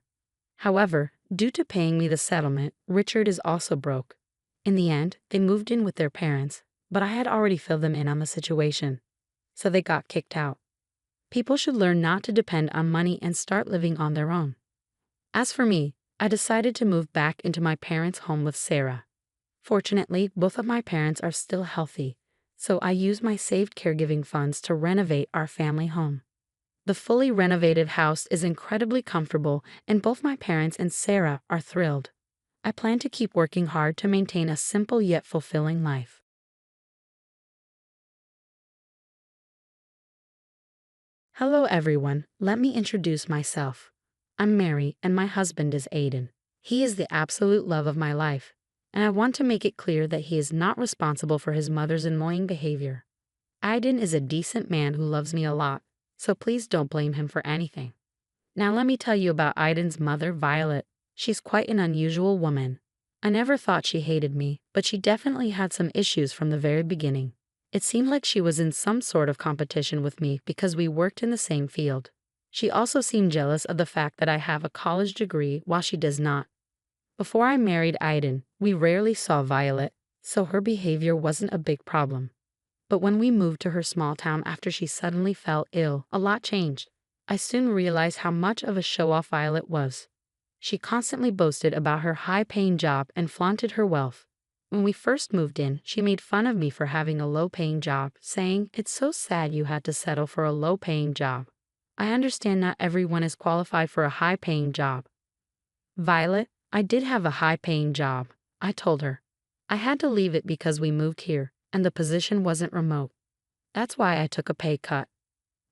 Speaker 2: However, due to paying me the settlement, Richard is also broke. In the end, they moved in with their parents, but I had already filled them in on the situation, so they got kicked out. People should learn not to depend on money and start living on their own. As for me, I decided to move back into my parents' home with Sarah. Fortunately, both of my parents are still healthy, so I used my saved caregiving funds to renovate our family home. The fully renovated house is incredibly comfortable, and both my parents and Sarah are thrilled. I plan to keep working hard to maintain a simple yet fulfilling life. Hello everyone, let me introduce myself. I'm Mary and my husband is Aiden. He is the absolute love of my life, and I want to make it clear that he is not responsible for his mother's annoying behavior. Aiden is a decent man who loves me a lot, so please don't blame him for anything. Now let me tell you about Aiden's mother, Violet. She's quite an unusual woman. I never thought she hated me, but she definitely had some issues from the very beginning. It seemed like she was in some sort of competition with me because we worked in the same field. She also seemed jealous of the fact that I have a college degree while she does not. Before I married Aiden, we rarely saw Violet, so her behavior wasn't a big problem. But when we moved to her small town after she suddenly fell ill, a lot changed. I soon realized how much of a show-off Violet was. She constantly boasted about her high-paying job and flaunted her wealth. When we first moved in, she made fun of me for having a low-paying job, saying, "It's so sad you had to settle for a low-paying job. I understand not everyone is qualified for a high-paying job." "Violet, I did have a high-paying job," I told her. "I had to leave it because we moved here, and the position wasn't remote. That's why I took a pay cut."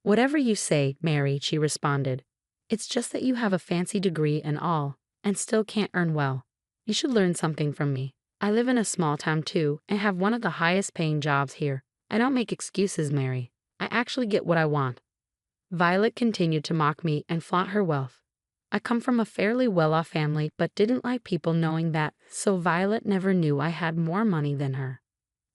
Speaker 2: "Whatever you say, Mary," she responded. "It's just that you have a fancy degree and all, and still can't earn well. You should learn something from me. I live in a small town too, and have one of the highest paying jobs here. I don't make excuses, Mary. I actually get what I want." Violet continued to mock me and flaunt her wealth. I come from a fairly well-off family but didn't like people knowing that, so Violet never knew I had more money than her.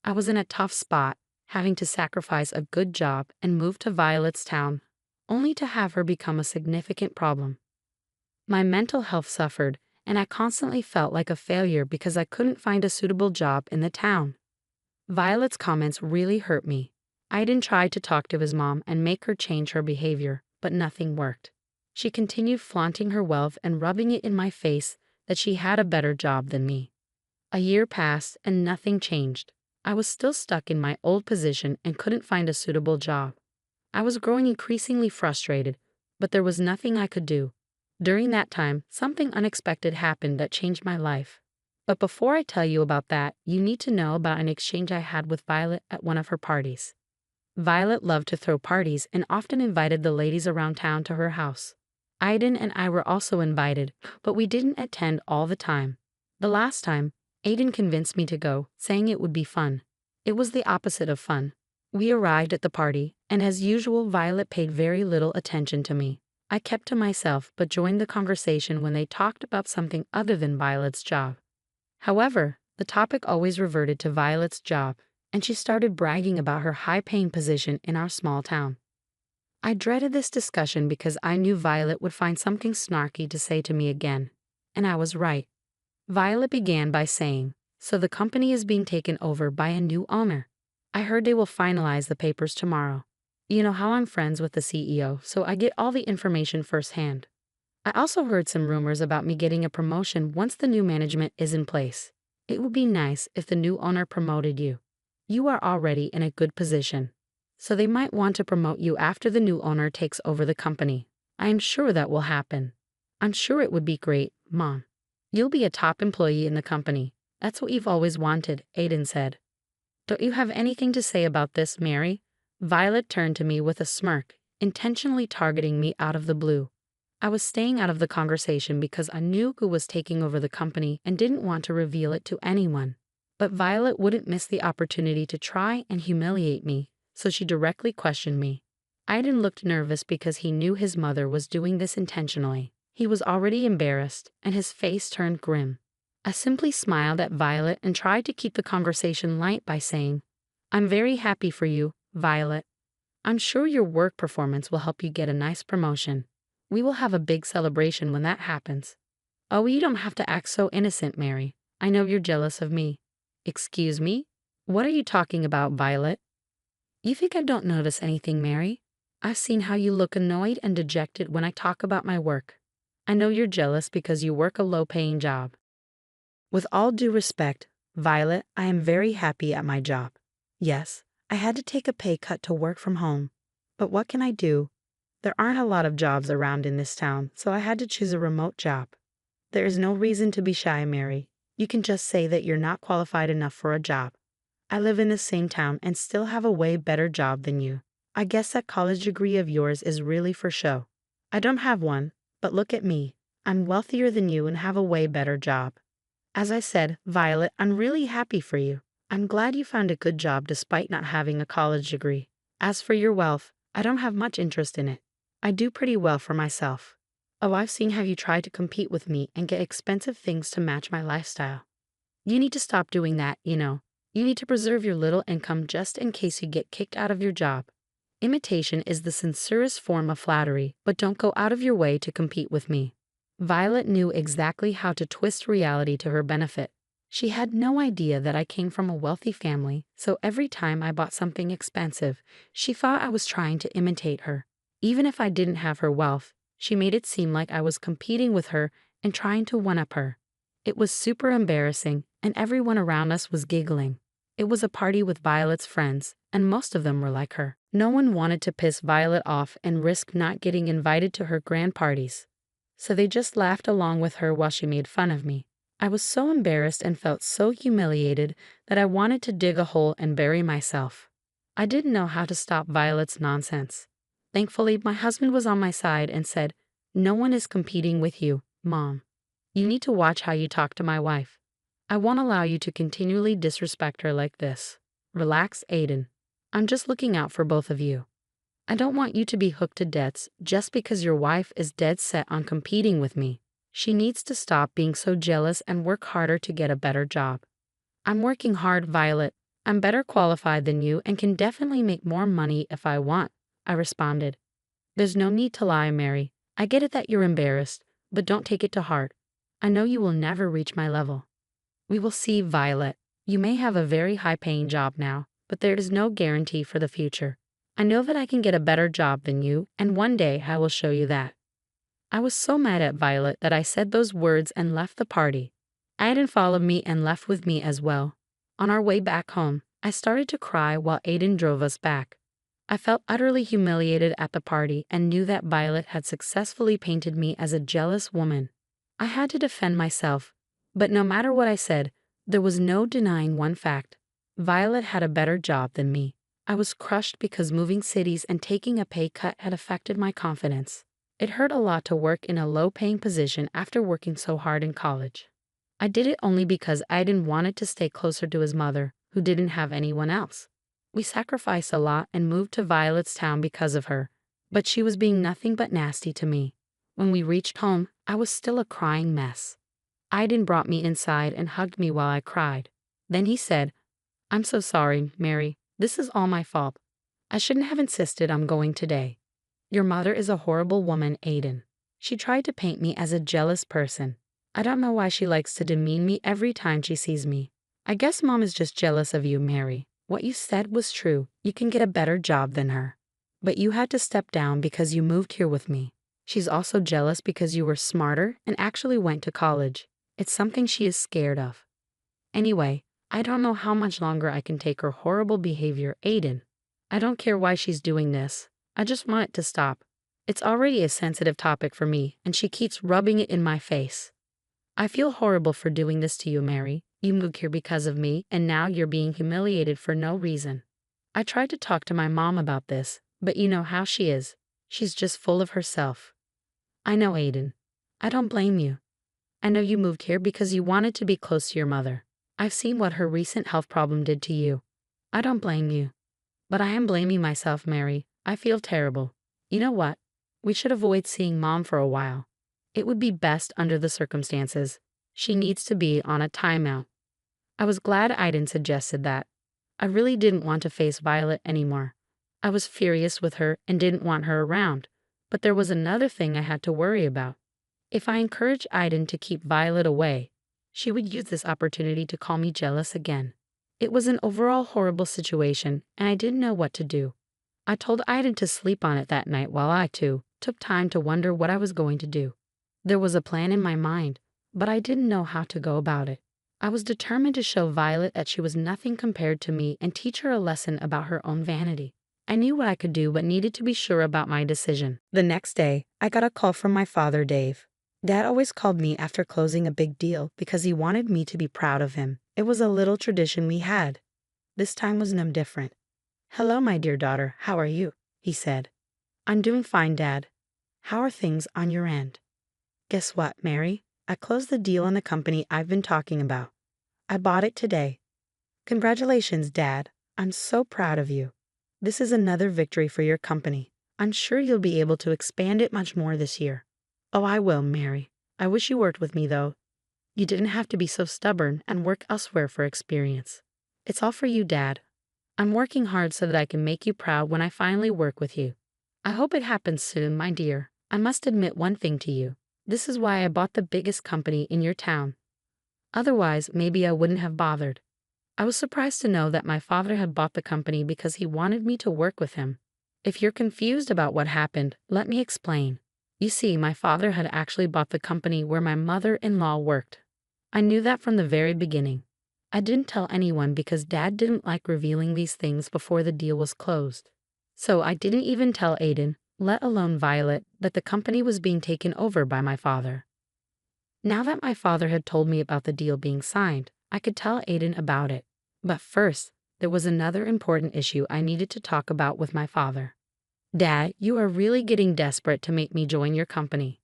Speaker 2: I was in a tough spot, having to sacrifice a good job and move to Violet's town, only to have her become a significant problem. My mental health suffered, and I constantly felt like a failure because I couldn't find a suitable job in the town. Violet's comments really hurt me. Aiden tried to talk to his mom and make her change her behavior, but nothing worked. She continued flaunting her wealth and rubbing it in my face that she had a better job than me. A year passed and nothing changed. I was still stuck in my old position and couldn't find a suitable job. I was growing increasingly frustrated, but there was nothing I could do. During that time, something unexpected happened that changed my life. But before I tell you about that, you need to know about an exchange I had with Violet at one of her parties. Violet loved to throw parties and often invited the ladies around town to her house. Aiden and I were also invited, but we didn't attend all the time. The last time, Aiden convinced me to go, saying it would be fun. It was the opposite of fun. We arrived at the party, and as usual, Violet paid very little attention to me. I kept to myself but joined the conversation when they talked about something other than Violet's job. However, the topic always reverted to Violet's job, and she started bragging about her high-paying position in our small town. I dreaded this discussion because I knew Violet would find something snarky to say to me again, and I was right. Violet began by saying, "So the company is being taken over by a new owner. I heard they will finalize the papers tomorrow. You know how I'm friends with the CEO, so I get all the information firsthand. I also heard some rumors about me getting a promotion once the new management is in place. It would be nice if the new owner promoted you. You are already in a good position, so they might want to promote you after the new owner takes over the company. I am sure that will happen. I'm sure it would be great, Mom. You'll be a top employee in the company. That's what you've always wanted," Aiden said. "Don't you have anything to say about this, Mary?" Violet turned to me with a smirk, intentionally targeting me out of the blue. I was staying out of the conversation because I knew who was taking over the company and didn't want to reveal it to anyone. But Violet wouldn't miss the opportunity to try and humiliate me, so she directly questioned me. Aiden looked nervous because he knew his mother was doing this intentionally. He was already embarrassed, and his face turned grim. I simply smiled at Violet and tried to keep the conversation light by saying, "I'm very happy for you, Violet. I'm sure your work performance will help you get a nice promotion. We will have a big celebration when that happens." "Oh, you don't have to act so innocent, Mary. I know you're jealous of me." "Excuse me? What are you talking about, Violet?" "You think I don't notice anything, Mary? I've seen how you look annoyed and dejected when I talk about my work. I know you're jealous because you work a low-paying job." With all due respect, Violet, I am very happy at my job. Yes, I had to take a pay cut to work from home. But what can I do? There aren't a lot of jobs around in this town, so I had to choose a remote job. There is no reason to be shy, Mary. You can just say that you're not qualified enough for a job. I live in the same town and still have a way better job than you. I guess that college degree of yours is really for show. I don't have one, but look at me. I'm wealthier than you and have a way better job. As I said, Violet, I'm really happy for you. I'm glad you found a good job despite not having a college degree. As for your wealth, I don't have much interest in it. I do pretty well for myself. Oh, I've seen how you try to compete with me and get expensive things to match my lifestyle. You need to stop doing that, you know. You need to preserve your little income just in case you get kicked out of your job. Imitation is the sincerest form of flattery, but don't go out of your way to compete with me." Violet knew exactly how to twist reality to her benefit. She had no idea that I came from a wealthy family, so every time I bought something expensive, she thought I was trying to imitate her. Even if I didn't have her wealth, she made it seem like I was competing with her and trying to one-up her. It was super embarrassing, and everyone around us was giggling. It was a party with Violet's friends, and most of them were like her. No one wanted to piss Violet off and risk not getting invited to her grand parties. So they just laughed along with her while she made fun of me. I was so embarrassed and felt so humiliated that I wanted to dig a hole and bury myself. I didn't know how to stop Violet's nonsense. Thankfully, my husband was on my side and said, "No one is competing with you, Mom. You need to watch how you talk to my wife. I won't allow you to continually disrespect her like this. Relax, Aiden. I'm just looking out for both of you. I don't want you to be hooked to debts just because your wife is dead set on competing with me. She needs to stop being so jealous and work harder to get a better job." "I'm working hard, Violet. I'm better qualified than you and can definitely make more money if I want," I responded. "There's no need to lie, Mary. I get it that you're embarrassed, but don't take it to heart. I know you will never reach my level." "We will see, Violet. You may have a very high-paying job now, but there is no guarantee for the future. I know that I can get a better job than you, and one day I will show you that." I was so mad at Violet that I said those words and left the party. Aiden followed me and left with me as well. On our way back home, I started to cry while Aiden drove us back. I felt utterly humiliated at the party and knew that Violet had successfully painted me as a jealous woman. I had to defend myself, but no matter what I said, there was no denying one fact. Violet had a better job than me. I was crushed because moving cities and taking a pay cut had affected my confidence. It hurt a lot to work in a low-paying position after working so hard in college. I did it only because Aiden wanted to stay closer to his mother, who didn't have anyone else. We sacrificed a lot and moved to Violet's town because of her, but she was being nothing but nasty to me. When we reached home, I was still a crying mess. Aiden brought me inside and hugged me while I cried. Then he said, "I'm so sorry, Mary. This is all my fault. I shouldn't have insisted on going today. Your mother is a horrible woman, Aiden. She tried to paint me as a jealous person. I don't know why she likes to demean me every time she sees me. I guess Mom is just jealous of you, Mary. What you said was true. You can get a better job than her. But you had to step down because you moved here with me. She's also jealous because you were smarter and actually went to college. It's something she is scared of. Anyway, I don't know how much longer I can take her horrible behavior, Aiden. I don't care why she's doing this. I just want it to stop. It's already a sensitive topic for me, and she keeps rubbing it in my face. I feel horrible for doing this to you, Mary. You moved here because of me, and now you're being humiliated for no reason. I tried to talk to my mom about this, but you know how she is. She's just full of herself. I know, Aiden. I don't blame you. I know you moved here because you wanted to be close to your mother. I've seen what her recent health problem did to you. I don't blame you. But I am blaming myself, Mary. I feel terrible. You know what? We should avoid seeing Mom for a while. It would be best under the circumstances. She needs to be on a timeout. I was glad Aiden suggested that. I really didn't want to face Violet anymore. I was furious with her and didn't want her around. But there was another thing I had to worry about. If I encouraged Aiden to keep Violet away, she would use this opportunity to call me jealous again. It was an overall horrible situation, and I didn't know what to do. I told Aiden to sleep on it that night while I, too, took time to wonder what I was going to do. There was a plan in my mind, but I didn't know how to go about it. I was determined to show Violet that she was nothing compared to me and teach her a lesson about her own vanity. I knew what I could do but needed to be sure about my decision. The next day, I got a call from my father, Dave. Dad always called me after closing a big deal because he wanted me to be proud of him. It was a little tradition we had. This time was no different. "Hello, my dear daughter. How are you?" he said. "I'm doing fine, Dad. How are things on your end?" "Guess what, Mary? I closed the deal on the company I've been talking about. I bought it today." "Congratulations, Dad. I'm so proud of you. This is another victory for your company. I'm sure you'll be able to expand it much more this year." "Oh, I will, Mary. I wish you worked with me, though. You didn't have to be so stubborn and work elsewhere for experience. It's all for you, Dad. I'm working hard so that I can make you proud when I finally work with you. I hope it happens soon, my dear. I must admit one thing to you. This is why I bought the biggest company in your town. Otherwise, maybe I wouldn't have bothered." I was surprised to know that my father had bought the company because he wanted me to work with him. If you're confused about what happened, let me explain. You see, my father had actually bought the company where my mother-in-law worked. I knew that from the very beginning. I didn't tell anyone because Dad didn't like revealing these things before the deal was closed. So I didn't even tell Aiden, let alone Violet, that the company was being taken over by my father. Now that my father had told me about the deal being signed, I could tell Aiden about it. But first, there was another important issue I needed to talk about with my father. "Dad, you are really getting desperate to make me join your company.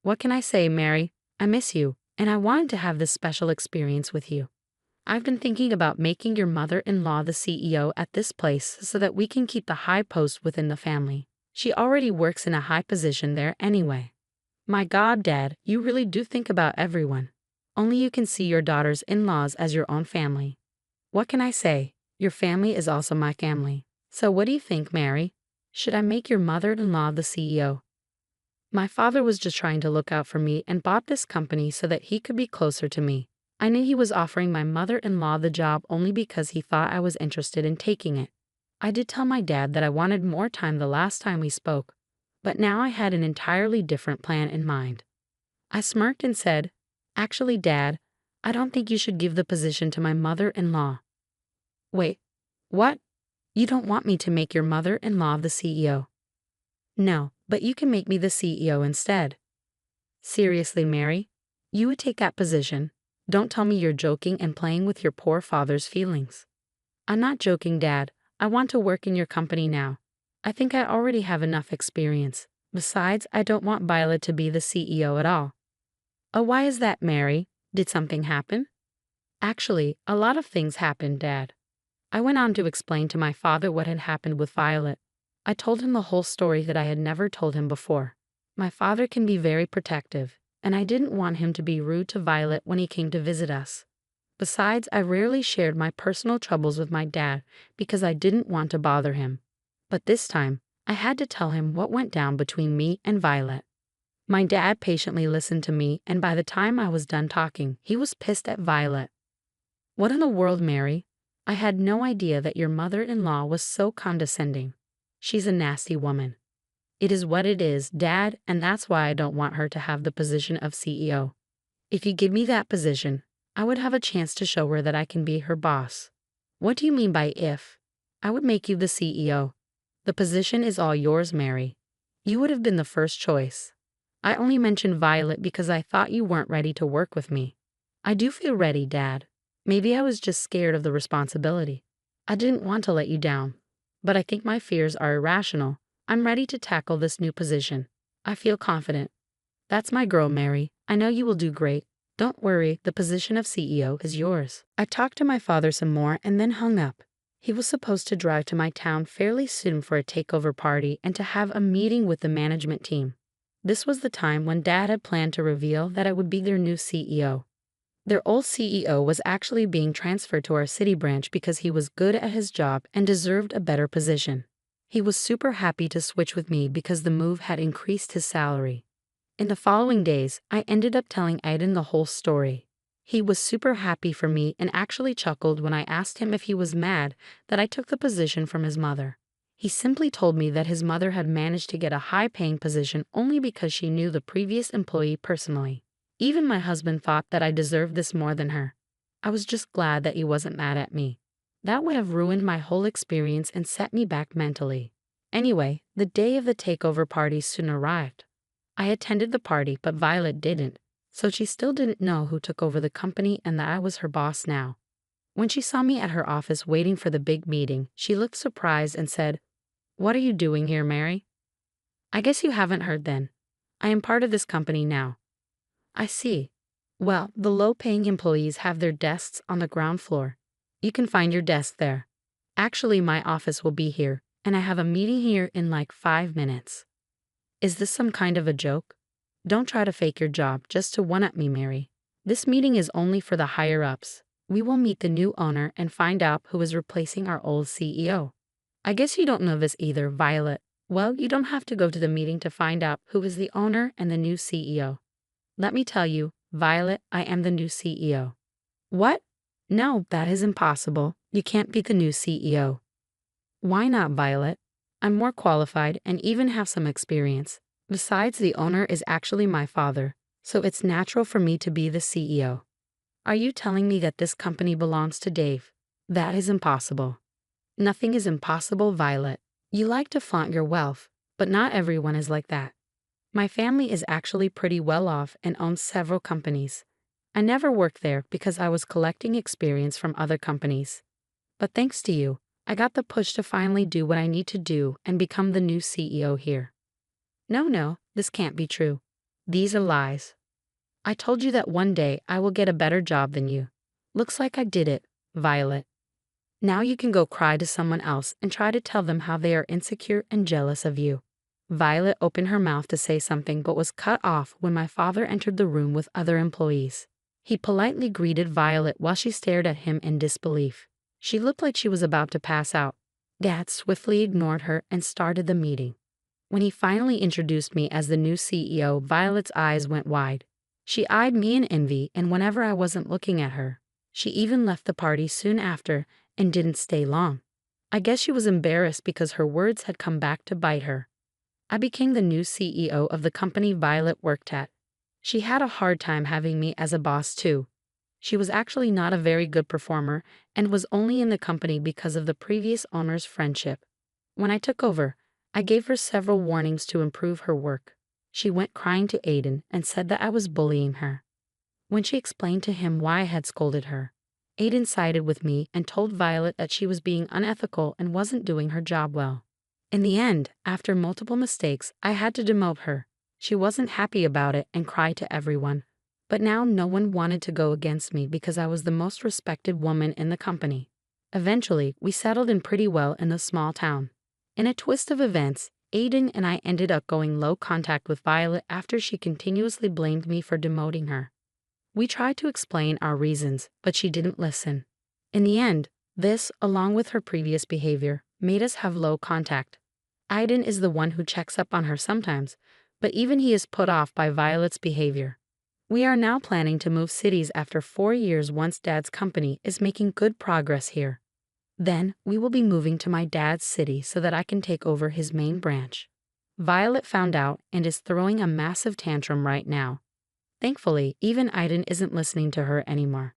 Speaker 2: What can I say, Mary? I miss you, and I wanted to have this special experience with you. I've been thinking about making your mother-in-law the CEO at this place so that we can keep the high post within the family. She already works in a high position there anyway." My God, Dad, you really do think about everyone. Only you can see your daughter's in-laws as your own family. What can I say? Your family is also my family. So what do you think, Mary? Should I make your mother-in-law the CEO? My father was just trying to look out for me and bought this company so that he could be closer to me. I knew he was offering my mother-in-law the job only because he thought I was interested in taking it. I did tell my dad that I wanted more time the last time we spoke, but now I had an entirely different plan in mind. I smirked and said, "Actually, Dad, I don't think you should give the position to my mother-in-law." "Wait, what? You don't want me to make your mother-in-law the CEO. No, but you can make me the CEO instead. Seriously, Mary? You would take that position? Don't tell me you're joking and playing with your poor father's feelings. I'm not joking, Dad. I want to work in your company now. I think I already have enough experience. Besides, I don't want Violet to be the CEO at all. Oh, why is that, Mary? Did something happen? Actually, a lot of things happened, Dad. I went on to explain to my father what had happened with Violet. I told him the whole story that I had never told him before. My father can be very protective, and I didn't want him to be rude to Violet when he came to visit us. Besides, I rarely shared my personal troubles with my dad because I didn't want to bother him. But this time, I had to tell him what went down between me and Violet. My dad patiently listened to me, and by the time I was done talking, he was pissed at Violet. What in the world, Mary? I had no idea that your mother-in-law was so condescending. She's a nasty woman. It is what it is, Dad, and that's why I don't want her to have the position of CEO. If you give me that position, I would have a chance to show her that I can be her boss. What do you mean by if? I would make you the CEO. The position is all yours, Mary. You would have been the first choice. I only mentioned Violet because I thought you weren't ready to work with me. I do feel ready, Dad. Maybe I was just scared of the responsibility. I didn't want to let you down. But I think my fears are irrational. I'm ready to tackle this new position. I feel confident. That's my girl, Mary. I know you will do great. Don't worry, the position of CEO is yours. I talked to my father some more and then hung up. He was supposed to drive to my town fairly soon for a takeover party and to have a meeting with the management team. This was the time when Dad had planned to reveal that I would be their new CEO. Their old CEO was actually being transferred to our city branch because he was good at his job and deserved a better position. He was super happy to switch with me because the move had increased his salary. In the following days, I ended up telling Aiden the whole story. He was super happy for me and actually chuckled when I asked him if he was mad that I took the position from his mother. He simply told me that his mother had managed to get a high-paying position only because she knew the previous employee personally. Even my husband thought that I deserved this more than her. I was just glad that he wasn't mad at me. That would have ruined my whole experience and set me back mentally. Anyway, the day of the takeover party soon arrived. I attended the party, but Violet didn't, so she still didn't know who took over the company and that I was her boss now. When she saw me at her office waiting for the big meeting, she looked surprised and said, "What are you doing here, Mary?" "I guess you haven't heard then. I am part of this company now." "I see. Well, the low-paying employees have their desks on the ground floor. You can find your desk there. Actually, my office will be here, and I have a meeting here in like 5 minutes. Is this some kind of a joke? Don't try to fake your job just to one-up me, Mary. This meeting is only for the higher-ups. We will meet the new owner and find out who is replacing our old CEO. I guess you don't know this either, Violet. Well, you don't have to go to the meeting to find out who is the owner and the new CEO. Let me tell you, Violet, I am the new CEO. What? No, that is impossible. You can't be the new CEO. Why not, Violet? I'm more qualified and even have some experience. Besides, the owner is actually my father, so it's natural for me to be the CEO. Are you telling me that this company belongs to Dave? That is impossible. Nothing is impossible, Violet. You like to flaunt your wealth, but not everyone is like that. My family is actually pretty well off and owns several companies. I never worked there because I was collecting experience from other companies. But thanks to you, I got the push to finally do what I need to do and become the new CEO here. No, this can't be true. These are lies. I told you that one day I will get a better job than you. Looks like I did it, Violet. Now you can go cry to someone else and try to tell them how they are insecure and jealous of you. Violet opened her mouth to say something but was cut off when my father entered the room with other employees. He politely greeted Violet while she stared at him in disbelief. She looked like she was about to pass out. Dad swiftly ignored her and started the meeting. When he finally introduced me as the new CEO, Violet's eyes went wide. She eyed me in envy, and whenever I wasn't looking at her, she even left the party soon after and didn't stay long. I guess she was embarrassed because her words had come back to bite her. I became the new CEO of the company Violet worked at. She had a hard time having me as a boss too. She was actually not a very good performer and was only in the company because of the previous owner's friendship. When I took over, I gave her several warnings to improve her work. She went crying to Aiden and said that I was bullying her. When she explained to him why I had scolded her, Aiden sided with me and told Violet that she was being unethical and wasn't doing her job well. In the end, after multiple mistakes, I had to demote her. She wasn't happy about it and cried to everyone. But now no one wanted to go against me because I was the most respected woman in the company. Eventually, we settled in pretty well in the small town. In a twist of events, Aiden and I ended up going low contact with Violet after she continuously blamed me for demoting her. We tried to explain our reasons, but she didn't listen. In the end, this, along with her previous behavior, made us have low contact. Aiden is the one who checks up on her sometimes, but even he is put off by Violet's behavior. We are now planning to move cities after 4 years once Dad's company is making good progress here. Then, we will be moving to my dad's city so that I can take over his main branch. Violet found out and is throwing a massive tantrum right now. Thankfully, even Aiden isn't listening to her anymore.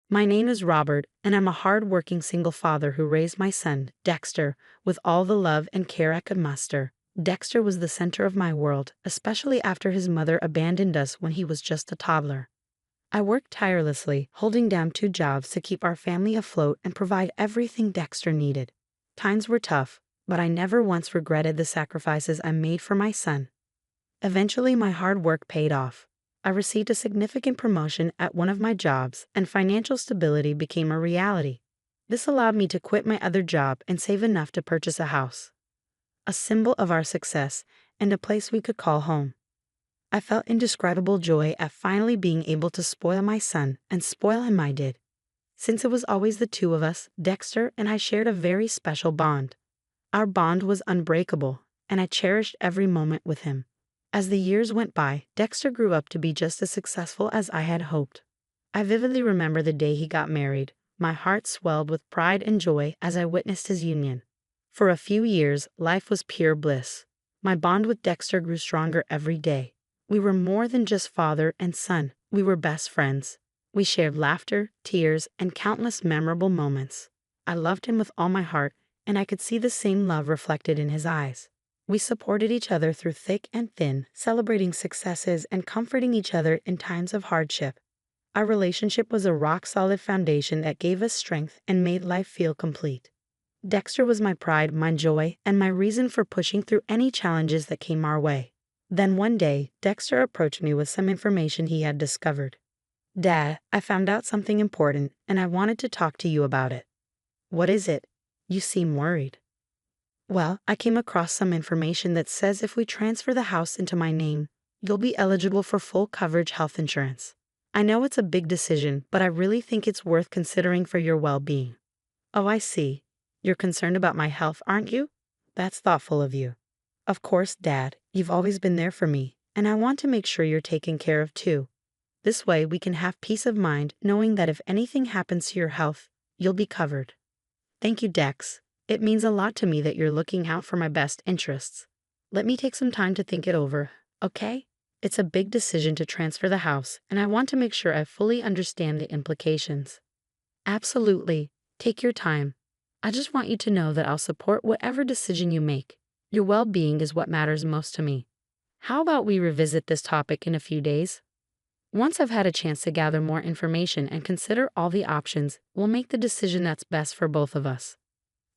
Speaker 2: My name is Robert, and I'm a hard-working single father who raised my son, Dexter, with all the love and care I could muster. Dexter was the center of my world, especially after his mother abandoned us when he was just a toddler. I worked tirelessly, holding down 2 jobs to keep our family afloat and provide everything Dexter needed. Times were tough, but I never once regretted the sacrifices I made for my son. Eventually, my hard work paid off. I received a significant promotion at one of my jobs, and financial stability became a reality. This allowed me to quit my other job and save enough to purchase a house, a symbol of our success and a place we could call home. I felt indescribable joy at finally being able to spoil my son, and spoil him I did. Since it was always the 2 of us, Dexter and I shared a very special bond. Our bond was unbreakable, and I cherished every moment with him. As the years went by, Dexter grew up to be just as successful as I had hoped. I vividly remember the day he got married. My heart swelled with pride and joy as I witnessed his union. For a few years, life was pure bliss. My bond with Dexter grew stronger every day. We were more than just father and son, we were best friends. We shared laughter, tears, and countless memorable moments. I loved him with all my heart, and I could see the same love reflected in his eyes. We supported each other through thick and thin, celebrating successes and comforting each other in times of hardship. Our relationship was a rock-solid foundation that gave us strength and made life feel complete. Dexter was my pride, my joy, and my reason for pushing through any challenges that came our way. Then one day, Dexter approached me with some information he had discovered. "Dad, I found out something important, and I wanted to talk to you about it." "What is it? You seem worried." "Well, I came across some information that says if we transfer the house into my name, you'll be eligible for full coverage health insurance. I know it's a big decision, but I really think it's worth considering for your well-being." "Oh, I see. You're concerned about my health, aren't you? That's thoughtful of you." "Of course, Dad. You've always been there for me, and I want to make sure you're taken care of too. This way we can have peace of mind knowing that if anything happens to your health, you'll be covered." "Thank you, Dex. It means a lot to me that you're looking out for my best interests. Let me take some time to think it over, okay? It's a big decision to transfer the house, and I want to make sure I fully understand the implications." "Absolutely. Take your time. I just want you to know that I'll support whatever decision you make. Your well-being is what matters most to me. How about we revisit this topic in a few days? Once I've had a chance to gather more information and consider all the options, we'll make the decision that's best for both of us."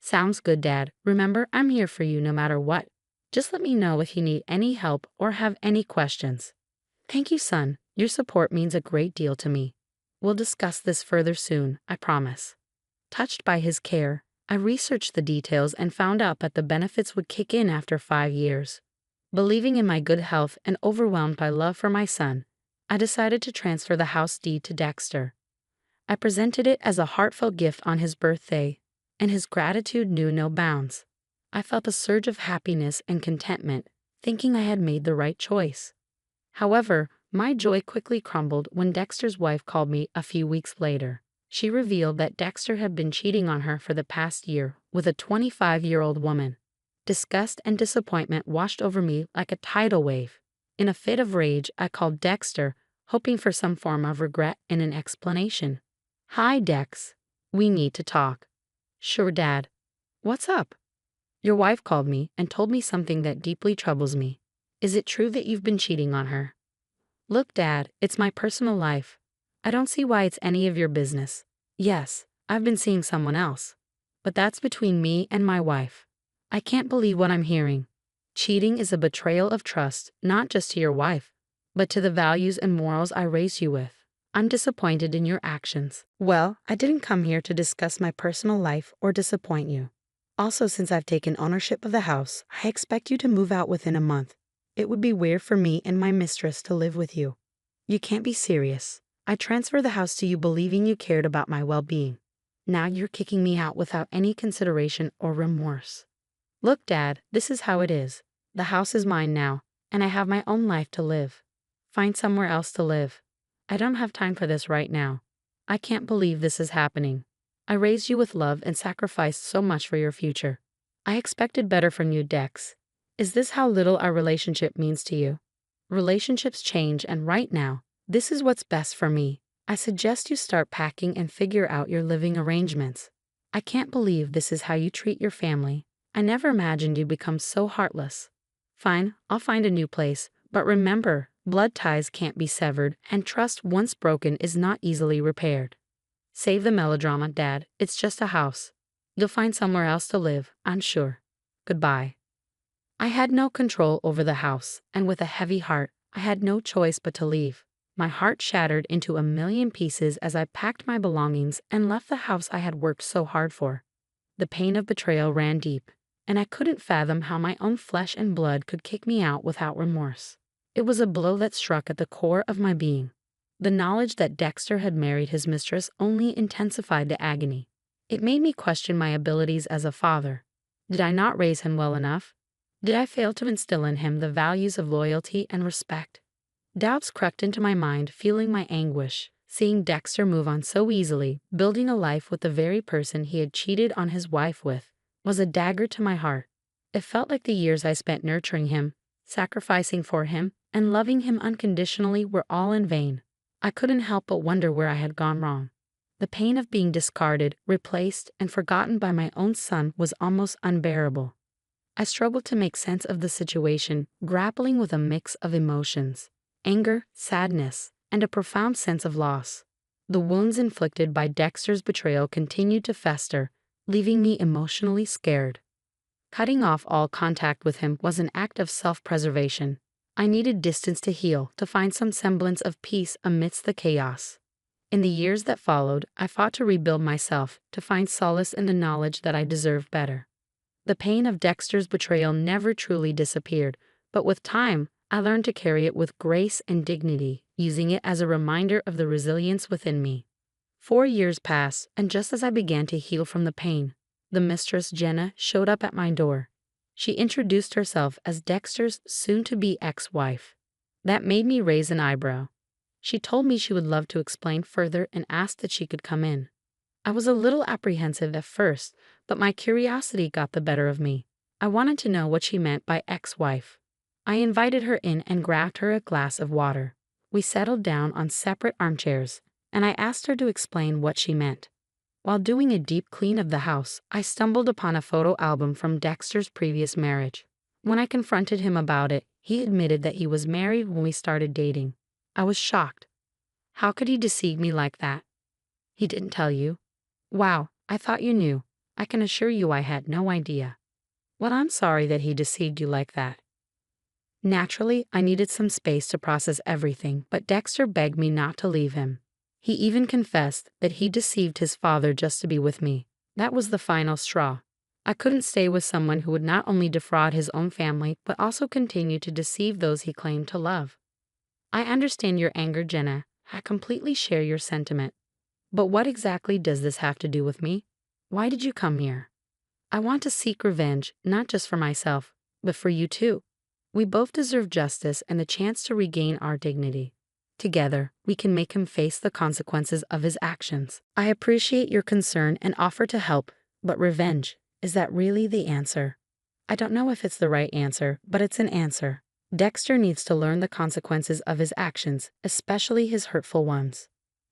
Speaker 2: "Sounds good, Dad. Remember, I'm here for you no matter what. Just let me know if you need any help or have any questions." "Thank you, son. Your support means a great deal to me. We'll discuss this further soon, I promise." Touched by his care, I researched the details and found out that the benefits would kick in after 5 years. Believing in my good health and overwhelmed by love for my son, I decided to transfer the house deed to Dexter. I presented it as a heartfelt gift on his birthday, and his gratitude knew no bounds. I felt a surge of happiness and contentment, thinking I had made the right choice. However, my joy quickly crumbled when Dexter's wife called me a few weeks later. She revealed that Dexter had been cheating on her for the past year with a 25-year-old woman. Disgust and disappointment washed over me like a tidal wave. In a fit of rage, I called Dexter, hoping for some form of regret and an explanation. "Hi, Dex. We need to talk." "Sure, Dad. What's up?" "Your wife called me and told me something that deeply troubles me. Is it true that you've been cheating on her?" "Look, Dad, it's my personal life. I don't see why it's any of your business. Yes, I've been seeing someone else. But that's between me and my wife. I can't believe what I'm hearing. Cheating is a betrayal of trust, not just to your wife, but to the values and morals I raised you with. I'm disappointed in your actions." "Well, I didn't come here to discuss my personal life or disappoint you. Also, since I've taken ownership of the house, I expect you to move out within a month. It would be weird for me and my mistress to live with you. You can't be serious. I transferred the house to you believing you cared about my well-being. Now you're kicking me out without any consideration or remorse." "Look, Dad, this is how it is. The house is mine now, and I have my own life to live. Find somewhere else to live. I don't have time for this right now. I can't believe this is happening. I raised you with love and sacrificed so much for your future. I expected better from you, Dex. Is this how little our relationship means to you?" "Relationships change, and right now, this is what's best for me. I suggest you start packing and figure out your living arrangements. I can't believe this is how you treat your family. I never imagined you'd become so heartless." "Fine, I'll find a new place, but remember, blood ties can't be severed, and trust once broken is not easily repaired." "Save the melodrama, Dad. It's just a house. You'll find somewhere else to live, I'm sure. Goodbye." I had no control over the house, and with a heavy heart, I had no choice but to leave. My heart shattered into a million pieces as I packed my belongings and left the house I had worked so hard for. The pain of betrayal ran deep, and I couldn't fathom how my own flesh and blood could kick me out without remorse. It was a blow that struck at the core of my being. The knowledge that Dexter had married his mistress only intensified the agony. It made me question my abilities as a father. Did I not raise him well enough? Did I fail to instill in him the values of loyalty and respect? Doubts crept into my mind, fueling my anguish. Seeing Dexter move on so easily, building a life with the very person he had cheated on his wife with, was a dagger to my heart. It felt like the years I spent nurturing him, sacrificing for him, and loving him unconditionally were all in vain. I couldn't help but wonder where I had gone wrong. The pain of being discarded, replaced, and forgotten by my own son was almost unbearable. I struggled to make sense of the situation, grappling with a mix of emotions: anger, sadness, and a profound sense of loss. The wounds inflicted by Dexter's betrayal continued to fester, leaving me emotionally scared. Cutting off all contact with him was an act of self-preservation. I needed distance to heal, to find some semblance of peace amidst the chaos. In the years that followed, I fought to rebuild myself, to find solace in the knowledge that I deserved better. The pain of Dexter's betrayal never truly disappeared, but with time, I learned to carry it with grace and dignity, using it as a reminder of the resilience within me. 4 years passed, and just as I began to heal from the pain, the mistress, Jenna, showed up at my door. She introduced herself as Dexter's soon-to-be ex-wife. That made me raise an eyebrow. She told me she would love to explain further and asked that she could come in. I was a little apprehensive at first, but my curiosity got the better of me. I wanted to know what she meant by ex-wife. I invited her in and grabbed her a glass of water. We settled down on separate armchairs, and I asked her to explain what she meant. While doing a deep clean of the house, I stumbled upon a photo album from Dexter's previous marriage. When I confronted him about it, he admitted that he was married when we started dating. I was shocked. How could he deceive me like that? He didn't tell you? Wow, I thought you knew. I can assure you I had no idea. Well, I'm sorry that he deceived you like that. Naturally, I needed some space to process everything, but Dexter begged me not to leave him. He even confessed that he deceived his father just to be with me. That was the final straw. I couldn't stay with someone who would not only defraud his own family, but also continue to deceive those he claimed to love. I understand your anger, Jenna. I completely share your sentiment. But what exactly does this have to do with me? Why did you come here? I want to seek revenge, not just for myself, but for you too. We both deserve justice and the chance to regain our dignity. Together, we can make him face the consequences of his actions. I appreciate your concern and offer to help, but revenge, is that really the answer? I don't know if it's the right answer, but it's an answer. Dexter needs to learn the consequences of his actions, especially his hurtful ones.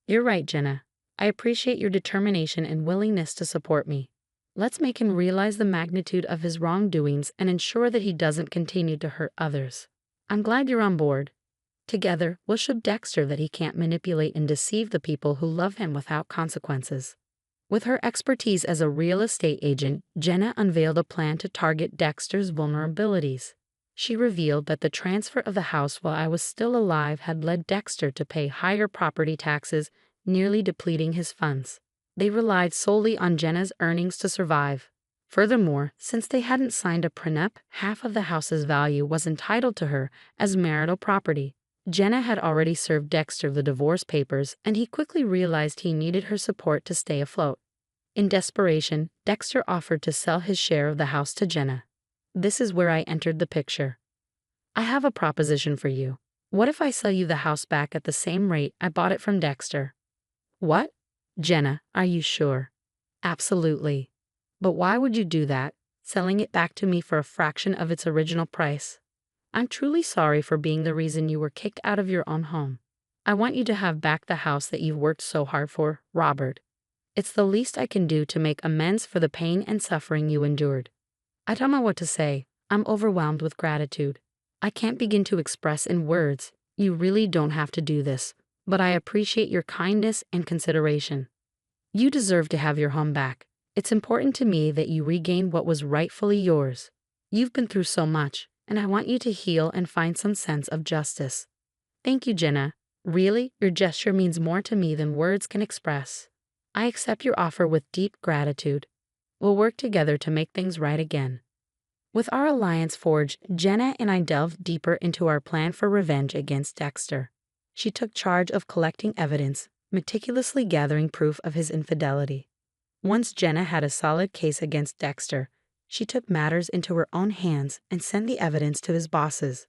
Speaker 2: You're right, Jenna. I appreciate your determination and willingness to support me. Let's make him realize the magnitude of his wrongdoings and ensure that he doesn't continue to hurt others. I'm glad you're on board. Together, we'll show Dexter that he can't manipulate and deceive the people who love him without consequences. With her expertise as a real estate agent, Jenna unveiled a plan to target Dexter's vulnerabilities. She revealed that the transfer of the house while I was still alive had led Dexter to pay higher property taxes, nearly depleting his funds. They relied solely on Jenna's earnings to survive. Furthermore, since they hadn't signed a prenup, half of the house's value was entitled to her as marital property. Jenna had already served Dexter the divorce papers, and he quickly realized he needed her support to stay afloat. In desperation, Dexter offered to sell his share of the house to Jenna. This is where I entered the picture. I have a proposition for you. What if I sell you the house back at the same rate I bought it from Dexter? What? Jenna, are you sure? Absolutely. But why would you do that, selling it back to me for a fraction of its original price? I'm truly sorry for being the reason you were kicked out of your own home. I want you to have back the house that you've worked so hard for, Robert. It's the least I can do to make amends for the pain and suffering you endured. I don't know what to say. I'm overwhelmed with gratitude. I can't begin to express in words. You really don't have to do this, but I appreciate your kindness and consideration. You deserve to have your home back. It's important to me that you regain what was rightfully yours. You've been through so much, and I want you to heal and find some sense of justice. Thank you, Jenna. Really, your gesture means more to me than words can express. I accept your offer with deep gratitude. We'll work together to make things right again. With our alliance forged, Jenna and I delved deeper into our plan for revenge against Dexter. She took charge of collecting evidence, meticulously gathering proof of his infidelity. Once Jenna had a solid case against Dexter, she took matters into her own hands and sent the evidence to his bosses.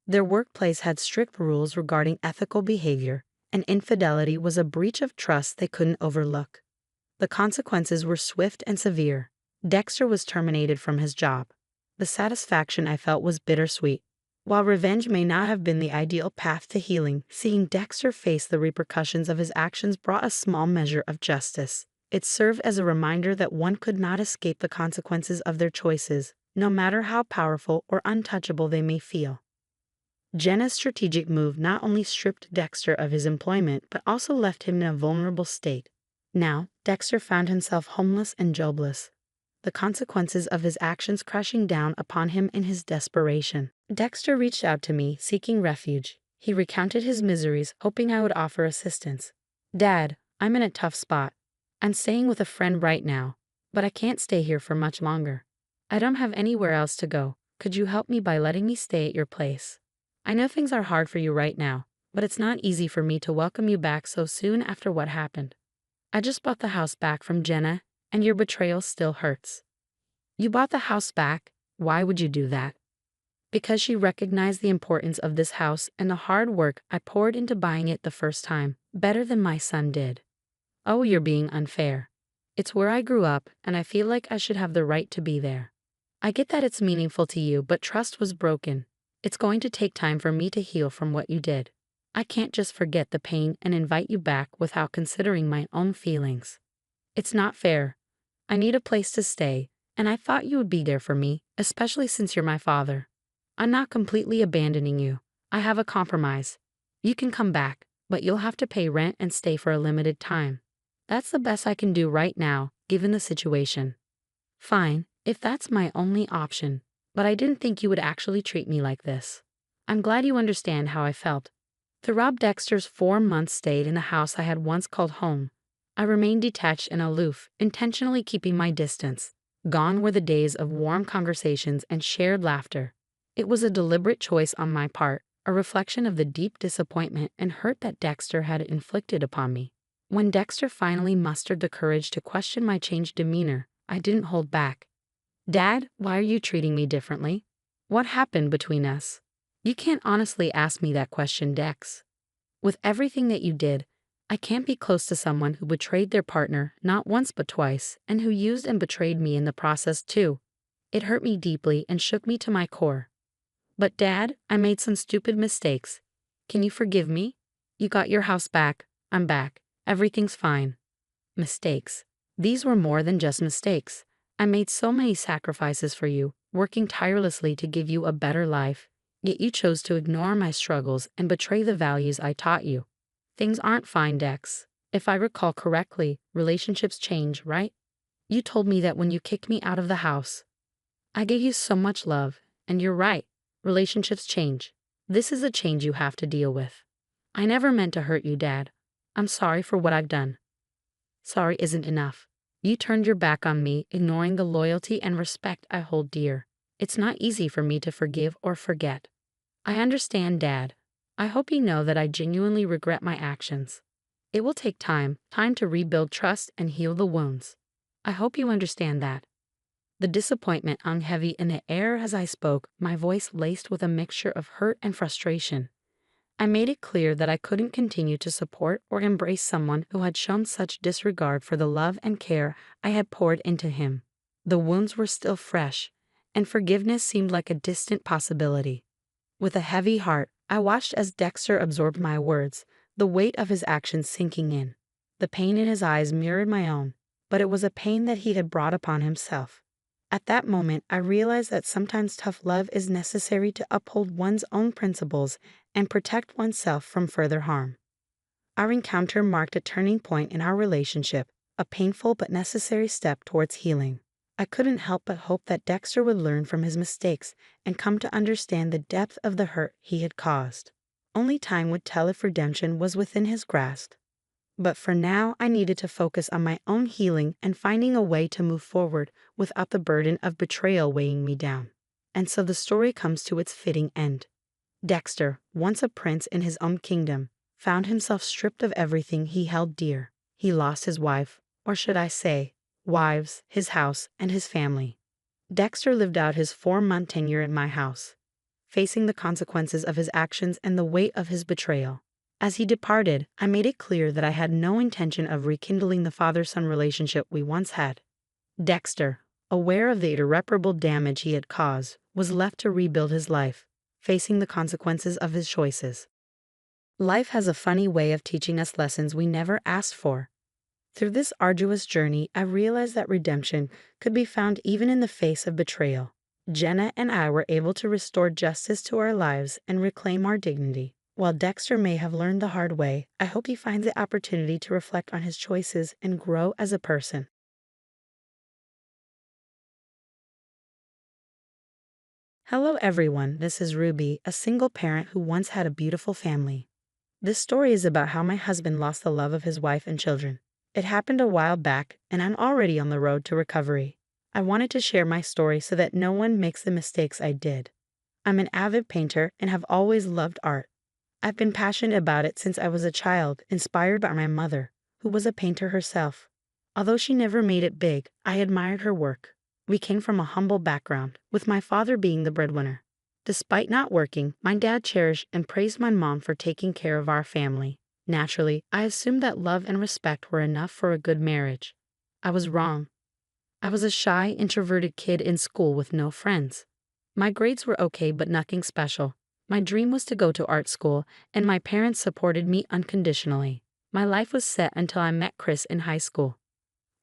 Speaker 2: Their workplace had strict rules regarding ethical behavior, and infidelity was a breach of trust they couldn't overlook. The consequences were swift and severe. Dexter was terminated from his job. The satisfaction I felt was bittersweet. While revenge may not have been the ideal path to healing, seeing Dexter face the repercussions of his actions brought a small measure of justice. It served as a reminder that one could not escape the consequences of their choices, no matter how powerful or untouchable they may feel. Jenna's strategic move not only stripped Dexter of his employment, but also left him in a vulnerable state. Now, Dexter found himself homeless and jobless, the consequences of his actions crashing down upon him in his desperation. Dexter reached out to me, seeking refuge. He recounted his miseries, hoping I would offer assistance. Dad, I'm in a tough spot. I'm staying with a friend right now, but I can't stay here for much longer. I don't have anywhere else to go. Could you help me by letting me stay at your place? I know things are hard for you right now, but it's not easy for me to welcome you back so soon after what happened. I just bought the house back from Jenna, and your betrayal still hurts. You bought the house back? Why would you do that? Because she recognized the importance of this house and the hard work I poured into buying it the first time, better than my son did. Oh, you're being unfair. It's where I grew up, and I feel like I should have the right to be there. I get that it's meaningful to you, but trust was broken. It's going to take time for me to heal from what you did. I can't just forget the pain and invite you back without considering my own feelings. It's not fair. I need a place to stay, and I thought you would be there for me, especially since you're my father. I'm not completely abandoning you. I have a compromise. You can come back, but you'll have to pay rent and stay for a limited time. That's the best I can do right now, given the situation. Fine, if that's my only option, but I didn't think you would actually treat me like this. I'm glad you understand how I felt. Throughout Dexter's 4 months stayed in the house I had once called home, I remained detached and aloof, intentionally keeping my distance. Gone were the days of warm conversations and shared laughter. It was a deliberate choice on my part, a reflection of the deep disappointment and hurt that Dexter had inflicted upon me. When Dexter finally mustered the courage to question my changed demeanor, I didn't hold back. Dad, why are you treating me differently? What happened between us? You can't honestly ask me that question, Dex. With everything that you did, I can't be close to someone who betrayed their partner not once but twice, and who used and betrayed me in the process too. It hurt me deeply and shook me to my core. But Dad, I made some stupid mistakes. Can you forgive me? You got your house back. I'm back. Everything's fine. Mistakes. These were more than just mistakes. I made so many sacrifices for you, working tirelessly to give you a better life. Yet you chose to ignore my struggles and betray the values I taught you. Things aren't fine, Dex. If I recall correctly, relationships change, right? You told me that when you kicked me out of the house. I gave you so much love, and you're right. Relationships change. This is a change you have to deal with. I never meant to hurt you, Dad. I'm sorry for what I've done. Sorry isn't enough. You turned your back on me, ignoring the loyalty and respect I hold dear. It's not easy for me to forgive or forget. I understand, Dad. I hope you know that I genuinely regret my actions. It will take time to rebuild trust and heal the wounds. I hope you understand that. The disappointment hung heavy in the air as I spoke, my voice laced with a mixture of hurt and frustration. I made it clear that I couldn't continue to support or embrace someone who had shown such disregard for the love and care I had poured into him. The wounds were still fresh, and forgiveness seemed like a distant possibility. With a heavy heart, I watched as Dexter absorbed my words, the weight of his actions sinking in. The pain in his eyes mirrored my own, but it was a pain that he had brought upon himself. At that moment, I realized that sometimes tough love is necessary to uphold one's own principles and protect oneself from further harm. Our encounter marked a turning point in our relationship, a painful but necessary step towards healing. I couldn't help but hope that Dexter would learn from his mistakes and come to understand the depth of the hurt he had caused. Only time would tell if redemption was within his grasp. But for now, I needed to focus on my own healing and finding a way to move forward without the burden of betrayal weighing me down. And so the story comes to its fitting end. Dexter, once a prince in his own kingdom, found himself stripped of everything he held dear. He lost his wife, or should I say, wives, his house, and his family. Dexter lived out his 4-month tenure in my house, facing the consequences of his actions and the weight of his betrayal. As he departed, I made it clear that I had no intention of rekindling the father-son relationship we once had. Dexter, aware of the irreparable damage he had caused, was left to rebuild his life, facing the consequences of his choices. Life has a funny way of teaching us lessons we never asked for. Through this arduous journey, I realized that redemption could be found even in the face of betrayal. Jenna and I were able to restore justice to our lives and reclaim our dignity. While Dexter may have learned the hard way, I hope he finds the opportunity to reflect on his choices and grow as a person. Hello everyone, this is Ruby, a single parent who once had a beautiful family. This story is about how my husband lost the love of his wife and children. It happened a while back, and I'm already on the road to recovery. I wanted to share my story so that no one makes the mistakes I did. I'm an avid painter and have always loved art. I've been passionate about it since I was a child, inspired by my mother, who was a painter herself. Although she never made it big, I admired her work. We came from a humble background, with my father being the breadwinner. Despite not working, my dad cherished and praised my mom for taking care of our family. Naturally, I assumed that love and respect were enough for a good marriage. I was wrong. I was a shy, introverted kid in school with no friends. My grades were okay, but nothing special. My dream was to go to art school, and my parents supported me unconditionally. My life was set until I met Chris in high school.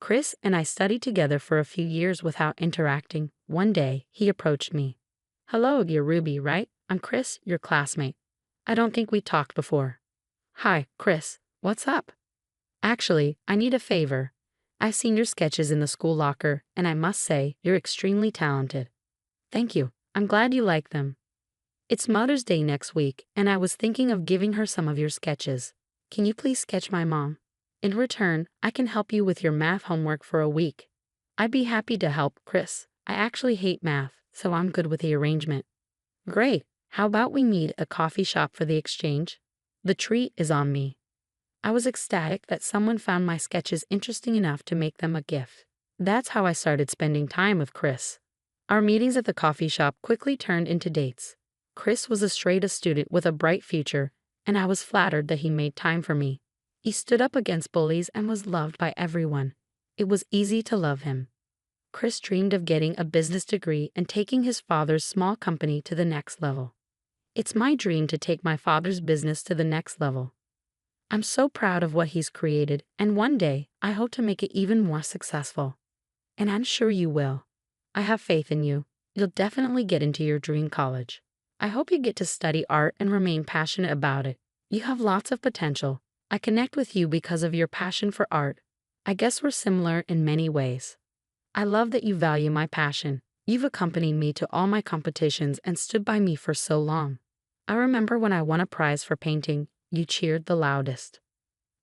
Speaker 2: Chris and I studied together for a few years without interacting. One day, he approached me. "Hello, you're Ruby, right? I'm Chris, your classmate. I don't think we talked before." "Hi, Chris. What's up?" "Actually, I need a favor. I've seen your sketches in the school locker, and I must say, you're extremely talented." "Thank you. I'm glad you like them. It's Mother's Day next week, and I was thinking of giving her some of your sketches. Can you please sketch my mom? In return, I can help you with your math homework for a week." "I'd be happy to help, Chris. I actually hate math, so I'm good with the arrangement." "Great. How about we meet at a coffee shop for the exchange? The treat is on me." I was ecstatic that someone found my sketches interesting enough to make them a gift. That's how I started spending time with Chris. Our meetings at the coffee shop quickly turned into dates. Chris was a straight-A student with a bright future, and I was flattered that he made time for me. He stood up against bullies and was loved by everyone. It was easy to love him. Chris dreamed of getting a business degree and taking his father's small company to the next level. It's my dream to take my father's business to the next level. I'm so proud of what he's created, and one day, I hope to make it even more successful. And I'm sure you will. I have faith in you. You'll definitely get into your dream college. I hope you get to study art and remain passionate about it. You have lots of potential. I connect with you because of your passion for art. I guess we're similar in many ways. I love that you value my passion. You've accompanied me to all my competitions and stood by me for so long. I remember when I won a prize for painting, you cheered the loudest.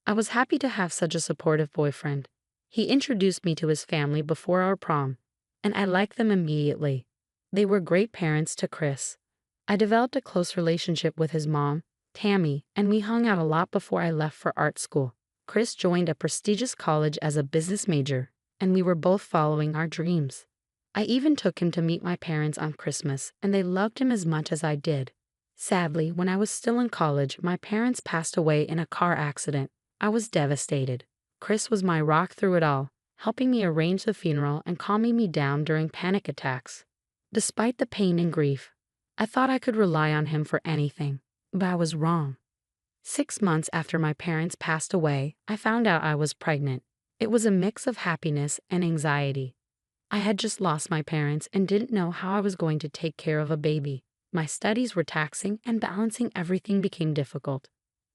Speaker 2: I was happy to have such a supportive boyfriend. He introduced me to his family before our prom, and I liked them immediately. They were great parents to Chris. I developed a close relationship with his mom, Tammy, and we hung out a lot before I left for art school. Chris joined a prestigious college as a business major, and we were both following our dreams. I even took him to meet my parents on Christmas, and they loved him as much as I did. Sadly, when I was still in college, my parents passed away in a car accident. I was devastated. Chris was my rock through it all, helping me arrange the funeral and calming me down during panic attacks. Despite the pain and grief, I thought I could rely on him for anything, but I was wrong. 6 months after my parents passed away, I found out I was pregnant. It was a mix of happiness and anxiety. I had just lost my parents and didn't know how I was going to take care of a baby. My studies were taxing and balancing everything became difficult.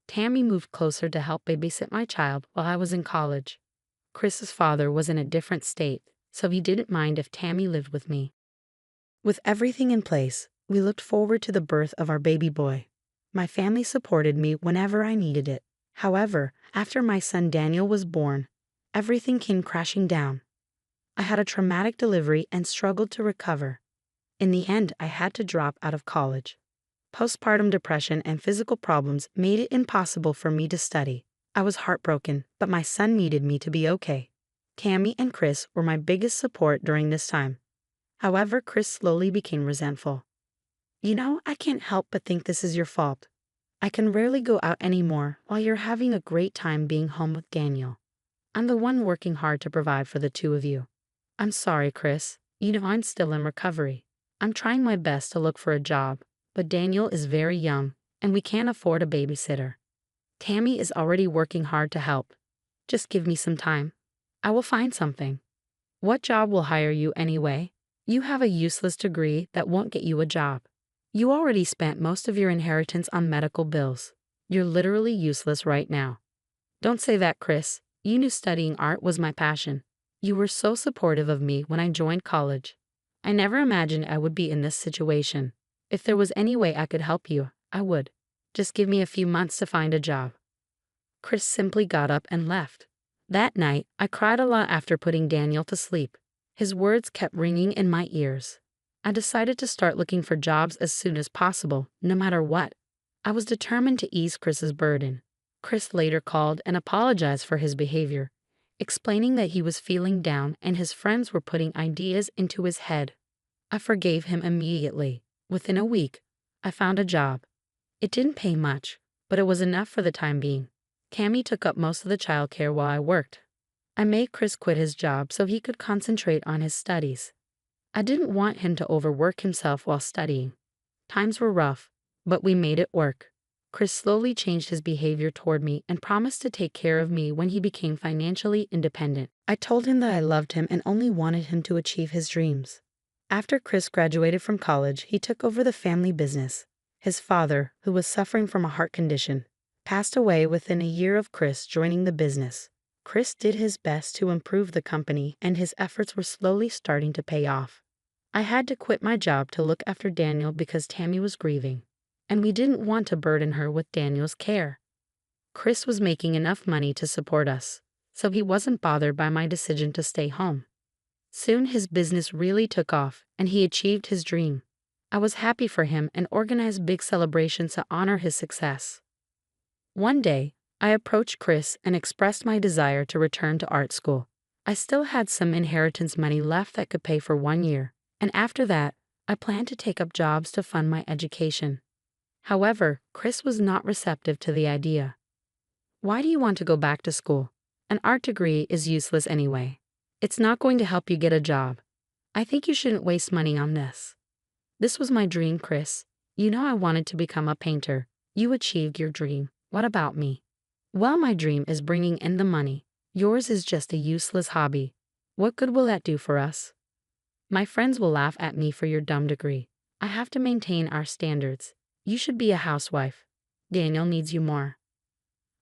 Speaker 2: Tammy moved closer to help babysit my child while I was in college. Chris's father was in a different state, so he didn't mind if Tammy lived with me. With everything in place, we looked forward to the birth of our baby boy. My family supported me whenever I needed it. However, after my son Daniel was born, everything came crashing down. I had a traumatic delivery and struggled to recover. In the end, I had to drop out of college. Postpartum depression and physical problems made it impossible for me to study. I was heartbroken, but my son needed me to be okay. Tammy and Chris were my biggest support during this time. However, Chris slowly became resentful. You know, I can't help but think this is your fault. I can rarely go out anymore while you're having a great time being home with Daniel. I'm the one working hard to provide for the two of you. I'm sorry, Chris. You know I'm still in recovery. I'm trying my best to look for a job, but Daniel is very young, and we can't afford a babysitter. Tammy is already working hard to help. Just give me some time. I will find something. What job will hire you anyway? You have a useless degree that won't get you a job. You already spent most of your inheritance on medical bills. You're literally useless right now. Don't say that, Chris. You knew studying art was my passion. You were so supportive of me when I joined college. I never imagined I would be in this situation. If there was any way I could help you, I would. Just give me a few months to find a job. Chris simply got up and left. That night, I cried a lot after putting Daniel to sleep. His words kept ringing in my ears. I decided to start looking for jobs as soon as possible, no matter what. I was determined to ease Chris's burden. Chris later called and apologized for his behavior, explaining that he was feeling down and his friends were putting ideas into his head. I forgave him immediately. Within a week, I found a job. It didn't pay much, but it was enough for the time being. Tammy took up most of the childcare while I worked. I made Chris quit his job so he could concentrate on his studies. I didn't want him to overwork himself while studying. Times were rough, but we made it work. Chris slowly changed his behavior toward me and promised to take care of me when he became financially independent. I told him that I loved him and only wanted him to achieve his dreams. After Chris graduated from college, he took over the family business. His father, who was suffering from a heart condition, passed away within a year of Chris joining the business. Chris did his best to improve the company, and his efforts were slowly starting to pay off. I had to quit my job to look after Daniel because Tammy was grieving, and we didn't want to burden her with Daniel's care. Chris was making enough money to support us, so he wasn't bothered by my decision to stay home. Soon his business really took off, and he achieved his dream. I was happy for him and organized big celebrations to honor his success. One day, I approached Chris and expressed my desire to return to art school. I still had some inheritance money left that could pay for 1 year, and after that, I planned to take up jobs to fund my education. However, Chris was not receptive to the idea. Why do you want to go back to school? An art degree is useless anyway. It's not going to help you get a job. I think you shouldn't waste money on this. This was my dream, Chris. You know I wanted to become a painter. You achieved your dream. What about me? Well, my dream is bringing in the money. Yours is just a useless hobby. What good will that do for us? My friends will laugh at me for your dumb degree. I have to maintain our standards. You should be a housewife. Daniel needs you more.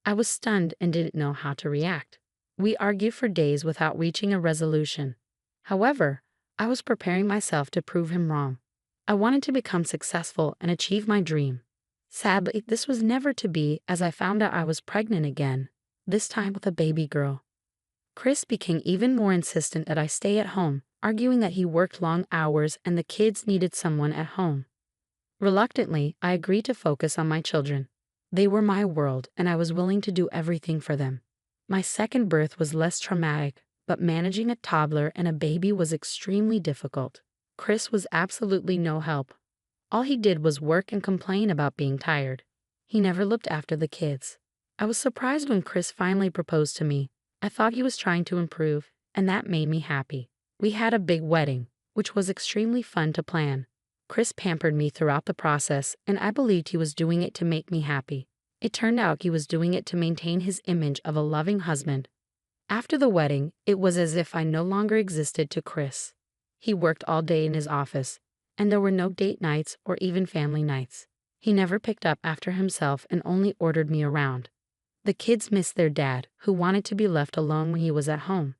Speaker 2: I was stunned and didn't know how to react. We argued for days without reaching a resolution. However, I was preparing myself to prove him wrong. I wanted to become successful and achieve my dream. Sadly, this was never to be, as I found out I was pregnant again, this time with a baby girl. Chris became even more insistent that I stay at home, arguing that he worked long hours and the kids needed someone at home. Reluctantly, I agreed to focus on my children. They were my world, and I was willing to do everything for them. My second birth was less traumatic, but managing a toddler and a baby was extremely difficult. Chris was absolutely no help. All he did was work and complain about being tired. He never looked after the kids. I was surprised when Chris finally proposed to me. I thought he was trying to improve, and that made me happy. We had a big wedding, which was extremely fun to plan. Chris pampered me throughout the process, and I believed he was doing it to make me happy. It turned out he was doing it to maintain his image of a loving husband. After the wedding, it was as if I no longer existed to Chris. He worked all day in his office, and there were no date nights or even family nights. He never picked up after himself and only ordered me around. The kids missed their dad, who wanted to be left alone when he was at home.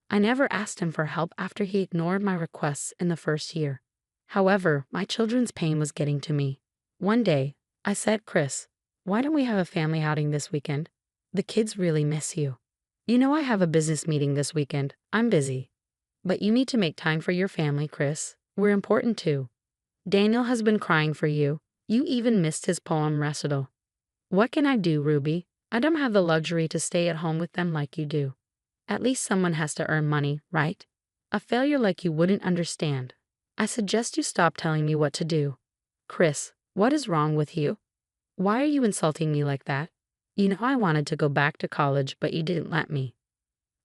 Speaker 2: I never asked him for help after he ignored my requests in the first year. However, my children's pain was getting to me. One day, I said, Chris, why don't we have a family outing this weekend? The kids really miss you. You know I have a business meeting this weekend. I'm busy. But you need to make time for your family, Chris. We're important too. Daniel has been crying for you. You even missed his poem recital. What can I do, Ruby? I don't have the luxury to stay at home with them like you do. At least someone has to earn money, right? A failure like you wouldn't understand. I suggest you stop telling me what to do. Chris, what is wrong with you? Why are you insulting me like that? You know I wanted to go back to college, but you didn't let me.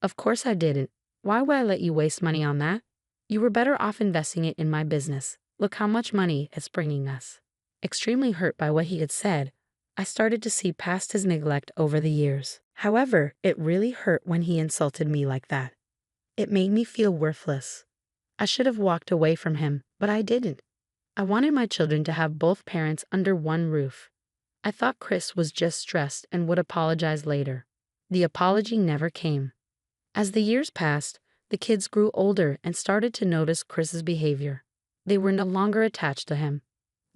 Speaker 2: Of course I didn't. Why would I let you waste money on that? You were better off investing it in my business. Look how much money it's bringing us. Extremely hurt by what he had said, I started to see past his neglect over the years. However, it really hurt when he insulted me like that. It made me feel worthless. I should have walked away from him, but I didn't. I wanted my children to have both parents under one roof. I thought Chris was just stressed and would apologize later. The apology never came. As the years passed, the kids grew older and started to notice Chris's behavior. They were no longer attached to him.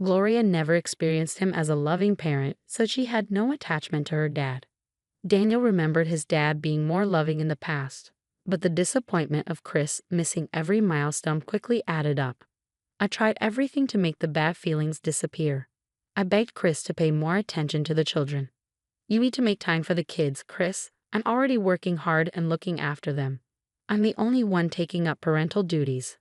Speaker 2: Gloria never experienced him as a loving parent, so she had no attachment to her dad. Daniel remembered his dad being more loving in the past, but the disappointment of Chris missing every milestone quickly added up. I tried everything to make the bad feelings disappear. I begged Chris to pay more attention to the children. You need to make time for the kids, Chris. I'm already working hard and looking after them. I'm the only one taking up parental duties.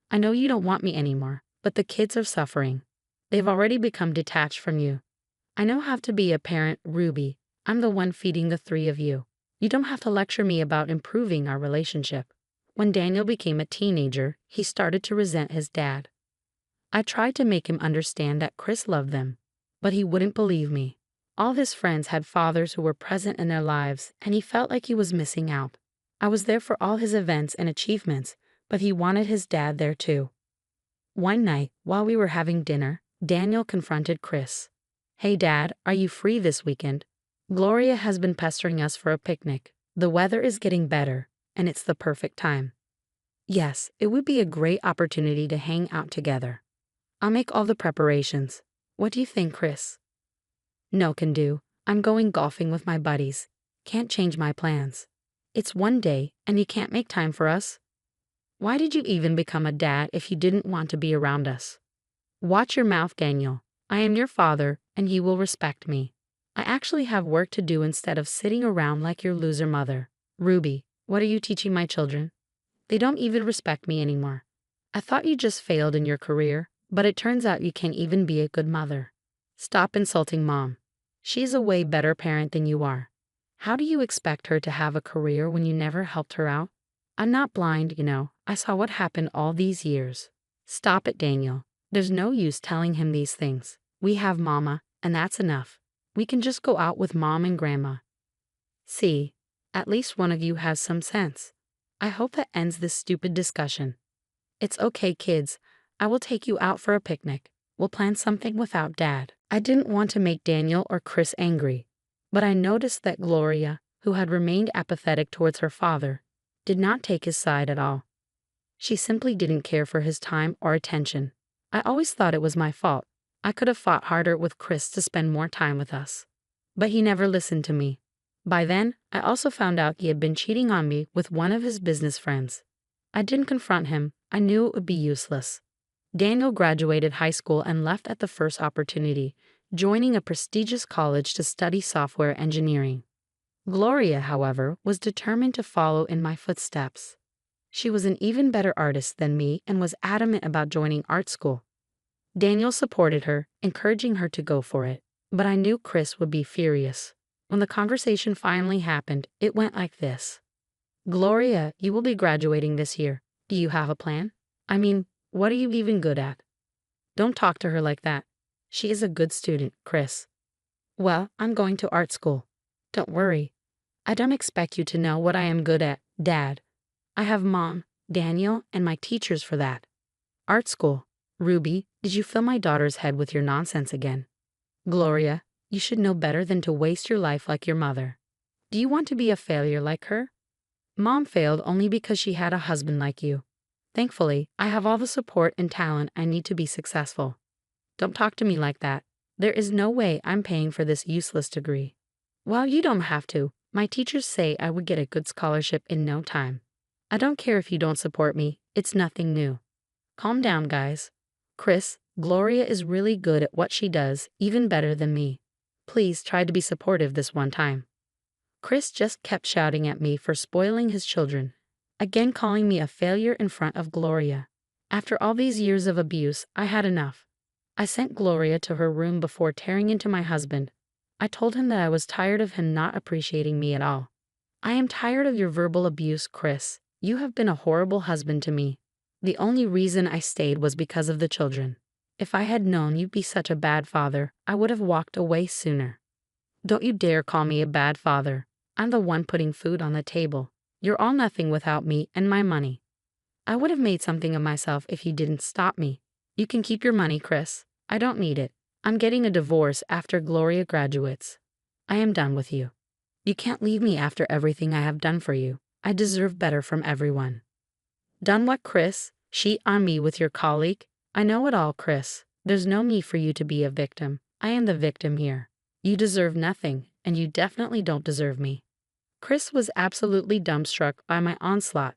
Speaker 2: I know you don't want me anymore, but the kids are suffering. They've already become detached from you. I know how to be a parent, Ruby. I'm the one feeding the three of you. You don't have to lecture me about improving our relationship. When Daniel became a teenager, he started to resent his dad. I tried to make him understand that Chris loved them, but he wouldn't believe me. All his friends had fathers who were present in their lives, and he felt like he was missing out. I was there for all his events and achievements, but he wanted his dad there too. One night, while we were having dinner, Daniel confronted Chris. Hey Dad, are you free this weekend? Gloria has been pestering us for a picnic. The weather is getting better, and it's the perfect time. Yes, it would be a great opportunity to hang out together. I'll make all the preparations. What do you think, Chris? No can do. I'm going golfing with my buddies. Can't change my plans. It's one day, and you can't make time for us? Why did you even become a dad if you didn't want to be around us? Watch your mouth, Daniel. I am your father, and you will respect me. I actually have work to do instead of sitting around like your loser mother. Ruby, what are you teaching my children? They don't even respect me anymore. I thought you just failed in your career, but it turns out you can't even be a good mother. Stop insulting Mom. She's a way better parent than you are. How do you expect her to have a career when you never helped her out? I'm not blind, I saw what happened all these years. Stop it, Daniel. There's no use telling him these things. We have Mama, and that's enough. We can just go out with Mom and Grandma. See, at least one of you has some sense. I hope that ends this stupid discussion. It's okay, kids. I will take you out for a picnic. We'll plan something without Dad. I didn't want to make Daniel or Chris angry, but I noticed that Gloria, who had remained apathetic towards her father, did not take his side at all. She simply didn't care for his time or attention. I always thought it was my fault. I could have fought harder with Chris to spend more time with us. But he never listened to me. By then, I also found out he had been cheating on me with one of his business friends. I didn't confront him. I knew it would be useless. Daniel graduated high school and left at the first opportunity, joining a prestigious college to study software engineering. Gloria, however, was determined to follow in my footsteps. She was an even better artist than me and was adamant about joining art school. Daniel supported her, encouraging her to go for it, but I knew Chris would be furious. When the conversation finally happened, it went like this. Gloria, you will be graduating this year. Do you have a plan? I mean, what are you even good at? Don't talk to her like that. She is a good student, Chris. Well, I'm going to art school. Don't worry. I don't expect you to know what I am good at, Dad. I have Mom, Daniel, and my teachers for that. Art school. Ruby, did you fill my daughter's head with your nonsense again? Gloria, you should know better than to waste your life like your mother. Do you want to be a failure like her? Mom failed only because she had a husband like you. Thankfully, I have all the support and talent I need to be successful. Don't talk to me like that. There is no way I'm paying for this useless degree. Well, you don't have to. My teachers say I would get a good scholarship in no time. I don't care if you don't support me. It's nothing new. Calm down, guys. Chris, Gloria is really good at what she does, even better than me. Please try to be supportive this one time. Chris just kept shouting at me for spoiling his children, again calling me a failure in front of Gloria. After all these years of abuse, I had enough. I sent Gloria to her room before tearing into my husband. I told him that I was tired of him not appreciating me at all. I am tired of your verbal abuse, Chris. You have been a horrible husband to me. The only reason I stayed was because of the children. If I had known you'd be such a bad father, I would have walked away sooner. Don't you dare call me a bad father. I'm the one putting food on the table. You're all nothing without me and my money. I would have made something of myself if you didn't stop me. You can keep your money, Chris. I don't need it. I'm getting a divorce after Gloria graduates. I am done with you. You can't leave me after everything I have done for you. I deserve better from everyone. Done what, Chris? Cheat on me with your colleague? I know it all, Chris. There's no need for you to be a victim. I am the victim here. You deserve nothing, and you definitely don't deserve me. Chris was absolutely dumbstruck by my onslaught.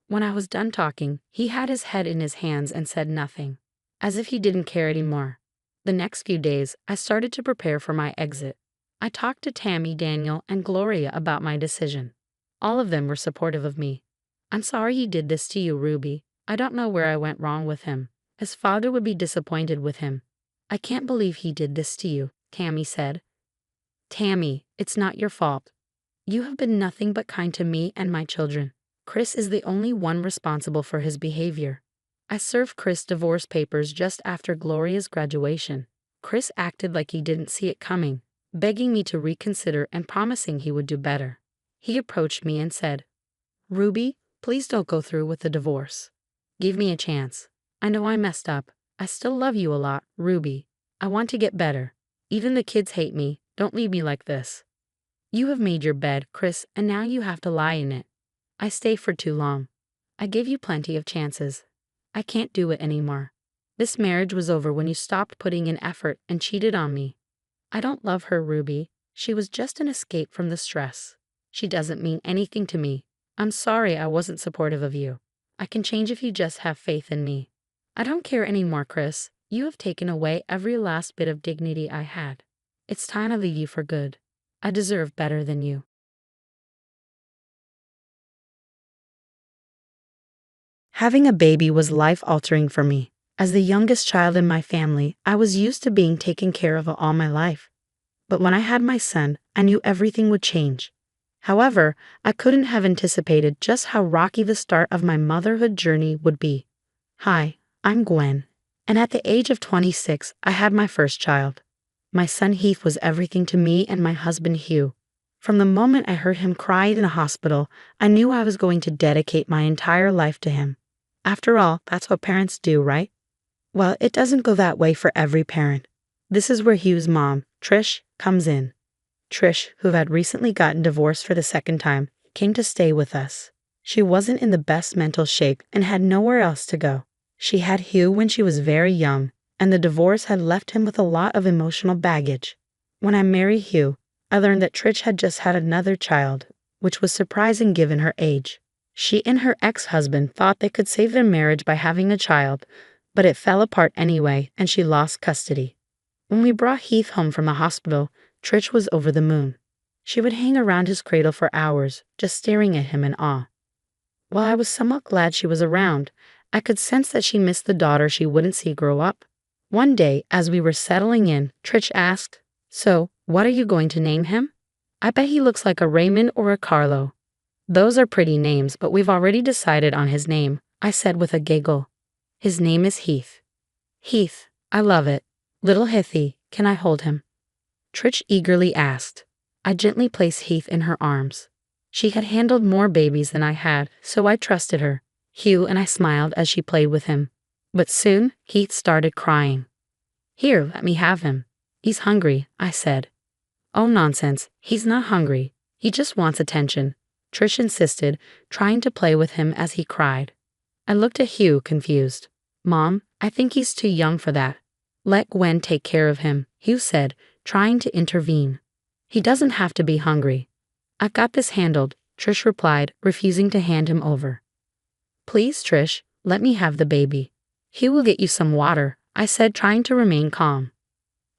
Speaker 2: When I was done talking, he had his head in his hands and said nothing, as if he didn't care anymore. The next few days, I started to prepare for my exit. I talked to Tammy, Daniel, and Gloria about my decision. All of them were supportive of me. I'm sorry he did this to you, Ruby. I don't know where I went wrong with him. His father would be disappointed with him. I can't believe he did this to you, Tammy said. Tammy, it's not your fault. You have been nothing but kind to me and my children. Chris is the only one responsible for his behavior. I served Chris divorce papers just after Gloria's graduation. Chris acted like he didn't see it coming, begging me to reconsider and promising he would do better. He approached me and said, Ruby, please don't go through with the divorce. Give me a chance. I know I messed up. I still love you a lot, Ruby. I want to get better. Even the kids hate me. Don't leave me like this. You have made your bed, Chris, and now you have to lie in it. I stay for too long. I gave you plenty of chances. I can't do it anymore. This marriage was over when you stopped putting in effort and cheated on me. I don't love her, Ruby. She was just an escape from the stress. She doesn't mean anything to me. I'm sorry I wasn't supportive of you. I can change if you just have faith in me. I don't care anymore, Chris. You have taken away every last bit of dignity I had. It's time to leave you for good. I deserve better than you. Having a baby was life-altering for me. As the youngest child in my family, I was used to being taken care of all my life. But when I had my son, I knew everything would change. However, I couldn't have anticipated just how rocky the start of my motherhood journey would be. Hi, I'm Gwen, and at the age of 26, I had my first child. My son Heath was everything to me and my husband Hugh. From the moment I heard him cry in the hospital, I knew I was going to dedicate my entire life to him. After all, that's what parents do, right? Well, it doesn't go that way for every parent. This is where Hugh's mom, Trish, comes in. Trish, who had recently gotten divorced for the second time, came to stay with us. She wasn't in the best mental shape and had nowhere else to go. She had Hugh when she was very young, and the divorce had left him with a lot of emotional baggage. When I married Hugh, I learned that Trish had just had another child, which was surprising given her age. She and her ex-husband thought they could save their marriage by having a child, but it fell apart anyway and she lost custody. When we brought Heath home from the hospital, Trish was over the moon. She would hang around his cradle for hours, just staring at him in awe. While I was somewhat glad she was around, I could sense that she missed the daughter she wouldn't see grow up. One day, as we were settling in, Trish asked, "So, what are you going to name him?" "I bet he looks like a Raymond or a Carlo." "Those are pretty names, but we've already decided on his name," I said with a giggle. "His name is Heath." "Heath, I love it. Little Heathy, can I hold him?" Trish eagerly asked. I gently placed Heath in her arms. She had handled more babies than I had, so I trusted her. Hugh and I smiled as she played with him. But soon, Heath started crying. "Here, let me have him. He's hungry," I said. "Oh, nonsense. He's not hungry. He just wants attention," Trish insisted, trying to play with him as he cried. I looked at Hugh, confused. "Mom, I think he's too young for that. Let Gwen take care of him," Hugh said, trying to intervene. "He doesn't have to be hungry." "I've got this handled," Trish replied, refusing to hand him over. "Please, Trish, let me have the baby. Hugh will get you some water," I said, trying to remain calm.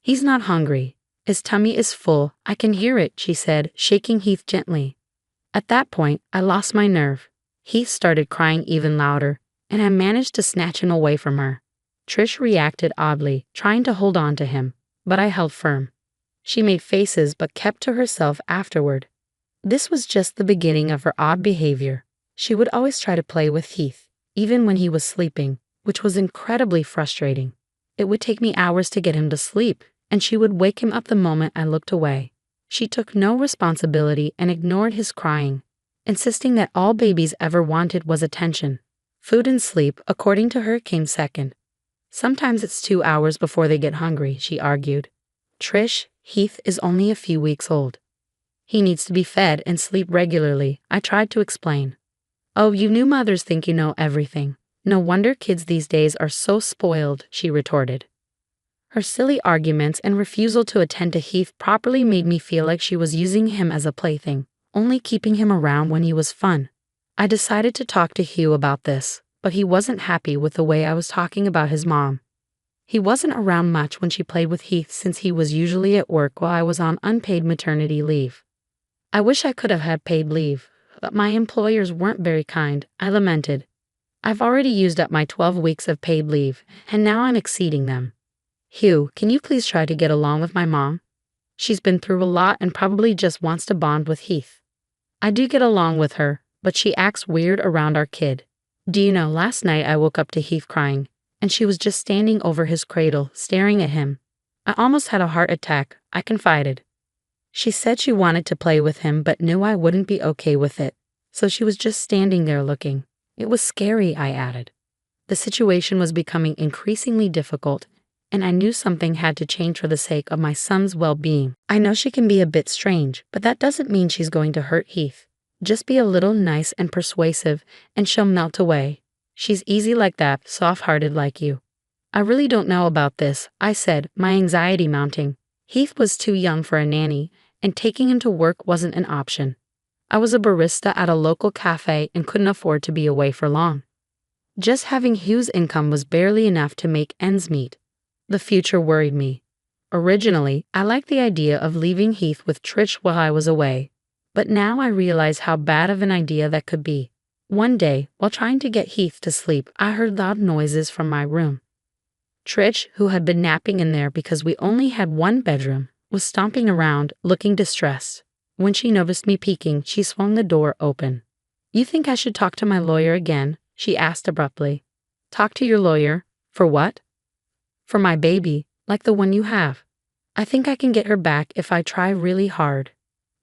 Speaker 2: "He's not hungry. His tummy is full. I can hear it," she said, shaking Heath gently. At that point, I lost my nerve. Heath started crying even louder, and I managed to snatch him away from her. Trish reacted oddly, trying to hold on to him, but I held firm. She made faces but kept to herself afterward. This was just the beginning of her odd behavior. She would always try to play with Heath, even when he was sleeping, which was incredibly frustrating. It would take me hours to get him to sleep, and she would wake him up the moment I looked away. She took no responsibility and ignored his crying, insisting that all babies ever wanted was attention. Food and sleep, according to her, came second. "Sometimes it's 2 hours before they get hungry," she argued. "Trish, Heath is only a few weeks old. He needs to be fed and sleep regularly," I tried to explain. "Oh, you new mothers think you know everything. No wonder kids these days are so spoiled," she retorted. Her silly arguments and refusal to attend to Heath properly made me feel like she was using him as a plaything, only keeping him around when he was fun. I decided to talk to Hugh about this, but he wasn't happy with the way I was talking about his mom. He wasn't around much when she played with Heath since he was usually at work while I was on unpaid maternity leave. "I wish I could have had paid leave, but my employers weren't very kind," I lamented. "I've already used up my 12 weeks of paid leave, and now I'm exceeding them. Hugh, can you please try to get along with my mom? She's been through a lot and probably just wants to bond with Heath." "I do get along with her, but she acts weird around our kid. Do you know, last night I woke up to Heath crying, and she was just standing over his cradle, staring at him. I almost had a heart attack," I confided. "She said she wanted to play with him but knew I wouldn't be okay with it, so she was just standing there looking. It was scary," I added. The situation was becoming increasingly difficult, and I knew something had to change for the sake of my son's well-being. "I know she can be a bit strange, but that doesn't mean she's going to hurt Heath. Just be a little nice and persuasive, and she'll melt away. She's easy like that, soft-hearted like you." "I really don't know about this," I said, my anxiety mounting. Heath was too young for a nanny, and taking him to work wasn't an option. I was a barista at a local cafe and couldn't afford to be away for long. Just having Hugh's income was barely enough to make ends meet. The future worried me. Originally, I liked the idea of leaving Heath with Trish while I was away, but now I realize how bad of an idea that could be. One day, while trying to get Heath to sleep, I heard loud noises from my room. Trish, who had been napping in there because we only had one bedroom, was stomping around, looking distressed. When she noticed me peeking, she swung the door open. "You think I should talk to my lawyer again?" she asked abruptly. "Talk to your lawyer? For what?" "For my baby, like the one you have. I think I can get her back if I try really hard.